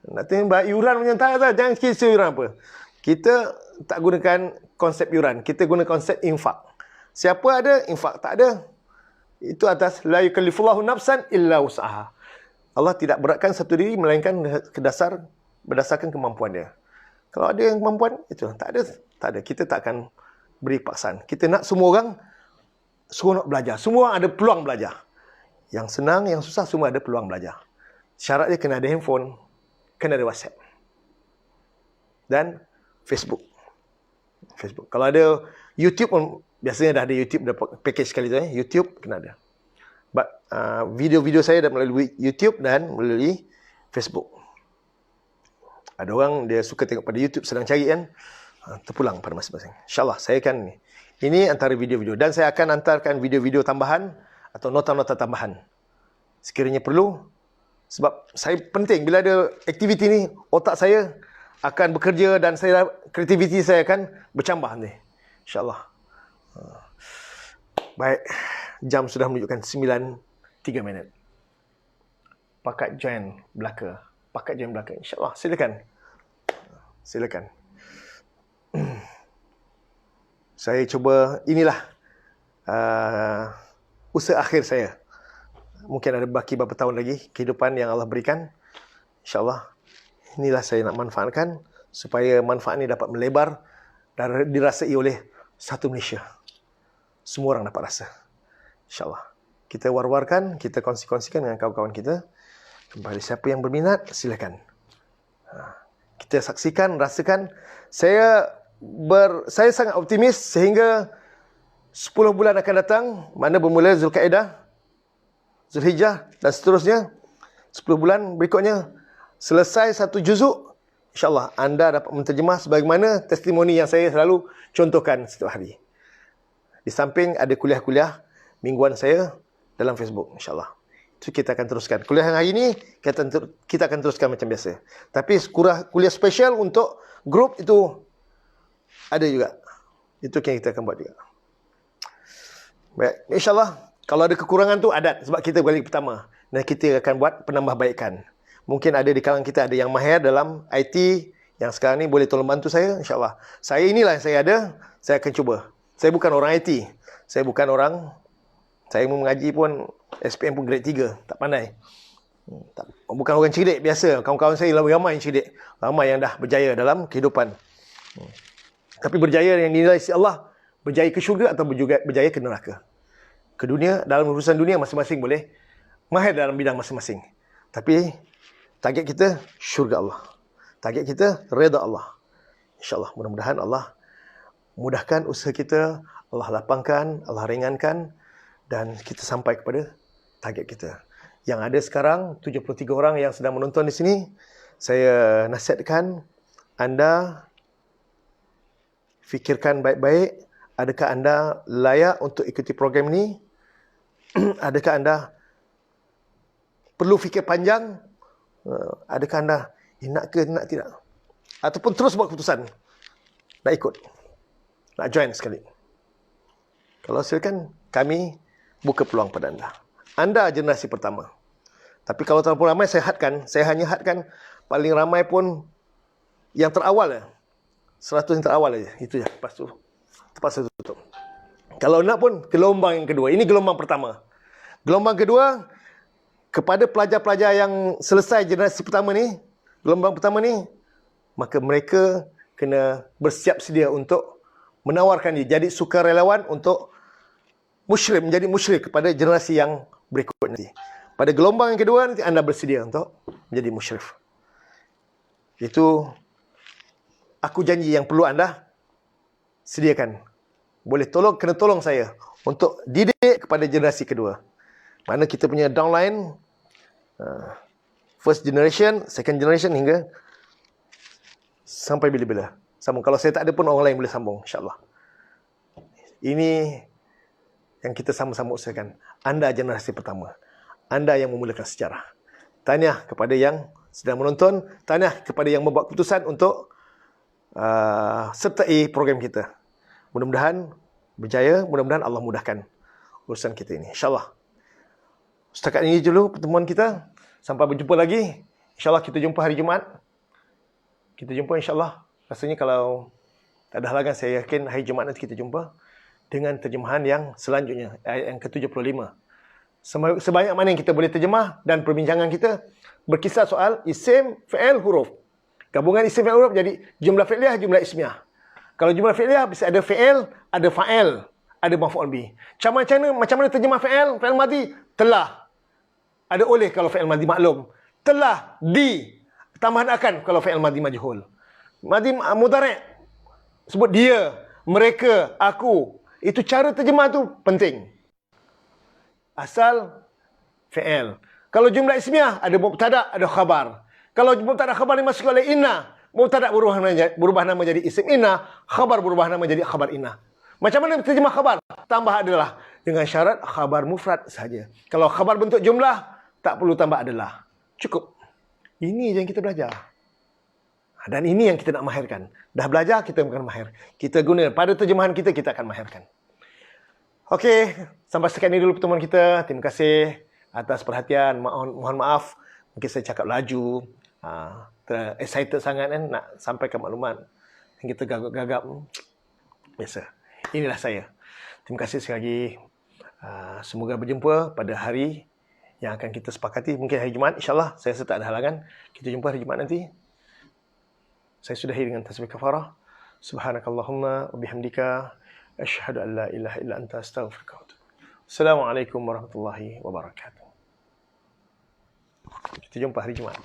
Nanti bayar iuran menyertai tak? Jangan kisah iuran apa. Kita tak gunakan konsep iuran. Kita guna konsep infak. Siapa ada, infak. Tak ada, itu atas la yukallifullahu nafsan illa wus'aha. Allah tidak beratkan satu diri melainkan berdasarkan kemampuan dia. Kalau ada yang kemampuan, itu tak ada. Kita tak akan beri paksaan. Kita nak semua orang seronok belajar. Semua ada peluang belajar. Yang senang, yang susah, semua ada peluang belajar. Syarat dia kena ada handphone, kena ada WhatsApp dan Facebook. Kalau ada YouTube pun, biasanya dah ada YouTube, dah package sekali tu. YouTube kena ada. Video-video saya dah melalui YouTube dan melalui Facebook. Ada orang dia suka tengok pada YouTube, sedang cari kan, terpulang pada masing-masing. InsyaAllah saya akan ini antara video-video. Dan saya akan hantarkan video-video tambahan atau nota-nota tambahan sekiranya perlu. Sebab saya penting bila ada aktiviti ni, otak saya akan bekerja dan kreativiti saya akan bercambah nanti. InsyaAllah. Baik, jam sudah menunjukkan 9:03. Pakat join belaka. InsyaAllah, silakan. Saya cuba, inilah usaha akhir saya. Mungkin ada baki beberapa tahun lagi kehidupan yang Allah berikan. InsyaAllah, inilah saya nak manfaatkan supaya manfaat ini dapat melebar dan dirasai oleh satu Malaysia. Semua orang dapat rasa. InsyaAllah. Kita war-warkan, kita kongsi-kongsikan dengan kawan-kawan kita. Kembali siapa yang berminat, silakan. Kita saksikan, rasakan. Saya sangat optimis sehingga 10 bulan akan datang, mana bermula Zulkaidah, Zulhijjah dan seterusnya. 10 bulan berikutnya, selesai 1 juzuk, insyaAllah anda dapat menterjemah sebagaimana testimoni yang saya selalu contohkan setiap hari. Di samping ada kuliah-kuliah mingguan saya dalam Facebook, insyaAllah. Itu kita akan teruskan. Kuliah yang hari ini kita akan teruskan macam biasa. Tapi kuliah spesial untuk grup itu ada juga. Itu yang kita akan buat juga. Baik, insyaAllah kalau ada kekurangan tu adat. Sebab kita kali pertama. Dan kita akan buat penambahbaikan. Mungkin ada di kalangan kita ada yang mahir dalam IT. Yang sekarang ni boleh tolong bantu saya, insyaAllah. Saya inilah yang saya ada. Saya akan cuba. Saya bukan orang IT. Saya bukan orang... Saya mengaji pun SPM pun grade 3. Tak pandai. Bukan orang cerdik biasa. Kawan-kawan saya ramai yang cerdik. Ramai yang dah berjaya dalam kehidupan. Tapi berjaya yang dinilai si Allah. Berjaya ke syurga atau berjaya ke neraka. Ke dunia, dalam urusan dunia masing-masing boleh. Mahir dalam bidang masing-masing. Tapi target kita syurga Allah. Target kita redha Allah. InsyaAllah mudah-mudahan Allah mudahkan usaha kita. Allah lapangkan, Allah ringankan. Dan kita sampai kepada target kita. Yang ada sekarang 73 orang yang sedang menonton di sini. Saya nasihatkan anda fikirkan baik-baik. Adakah anda layak untuk ikuti program ni? Adakah anda perlu fikir panjang? Adakah anda nak ke nak tidak? Ataupun terus buat keputusan nak ikut, nak join sekali. Kalau silakan, kami buka peluang pada anda. Anda generasi pertama. Tapi kalau terlalu ramai, saya hanya hadkan paling ramai pun yang terawal ya. 100 yang terawal aja. Itu je. Lepas tu terpaksa tutup. Kalau nak pun gelombang yang kedua. Ini gelombang pertama. Gelombang kedua, kepada pelajar-pelajar yang selesai generasi pertama ni, gelombang pertama ni, maka mereka kena bersiap sedia untuk menawarkan diri. Jadi sukarelawan untuk menjadi musyrik kepada generasi yang berikut nanti. Pada gelombang yang kedua nanti anda bersedia untuk menjadi musyrik. Itu aku janji yang perlu anda sediakan. Kena tolong saya untuk didik kepada generasi kedua. Mana kita punya downline first generation, second generation hingga sampai bila-bila. Sambung. Kalau saya tak ada pun orang lain boleh sambung, insya-Allah. Ini yang kita sama-sama usahakan. Anda generasi pertama. Anda yang memulakan sejarah. Tahniah kepada yang sedang menonton. Tahniah kepada yang membuat keputusan untuk sertai program kita. Mudah-mudahan berjaya. Mudah-mudahan Allah mudahkan urusan kita ini. InsyaAllah. Setakat ini dulu pertemuan kita. Sampai berjumpa lagi. InsyaAllah kita jumpa hari Jumaat. Kita jumpa insyaAllah. Rasanya kalau tak ada halangan, saya yakin hari Jumaat nanti kita jumpa. Dengan terjemahan yang selanjutnya, ayat yang ke-75. Sebanyak mana yang kita boleh terjemah dan perbincangan kita berkisar soal isim, fi'il, huruf. Gabungan isim, fi'il, huruf jadi jumlah fi'liyah, jumlah ismiyah. Kalau jumlah fi'liyah bisa ada fi'il, ada fa'il, ada maf'ul bih. Macam mana terjemah fi'il? Fi'il madhi, telah. Ada oleh kalau fi'il madhi maklum. Telah, di. Tambahan akan kalau fi'il madhi majhul. Madhi mudhari' sebut dia, mereka, aku. Itu cara terjemah tu penting. Asal fi'il. Kalau jumlah ismiyah ada mubtada, ada khabar. Kalau mubtada khabar dimasukkan oleh inna, mubtada berubah nama jadi isim inna, khabar berubah nama jadi khabar inna. Macam mana terjemah khabar? Tambah adalah dengan syarat khabar mufrad saja. Kalau khabar bentuk jumlah, tak perlu tambah adalah. Cukup. Ini yang kita belajar. Dan ini yang kita nak mahirkan. Dah belajar, kita bukan mahir. Kita guna pada terjemahan kita, kita akan mahirkan. Okey, sampai sekian ini dulu pertemuan kita. Terima kasih atas perhatian. Mohon maaf, mungkin saya cakap laju. Excited sangat kan, nak sampaikan maklumat. Kita gagap-gagap. Biasa. Inilah saya. Terima kasih sekali lagi. Semoga berjumpa pada hari yang akan kita sepakati. Mungkin hari Jumaat, insyaAllah. Saya rasa tak ada halangan. Kita jumpa hari Jumaat nanti. Saya sudahi dengan tasbih kafarah. Subhanakallahumma wa bihamdika asyhadu an la ilaha illa anta astaghfiruka wa atubu ilaik. Assalamualaikum warahmatullahi wabarakatuh. Kita jumpa hari Jumaat.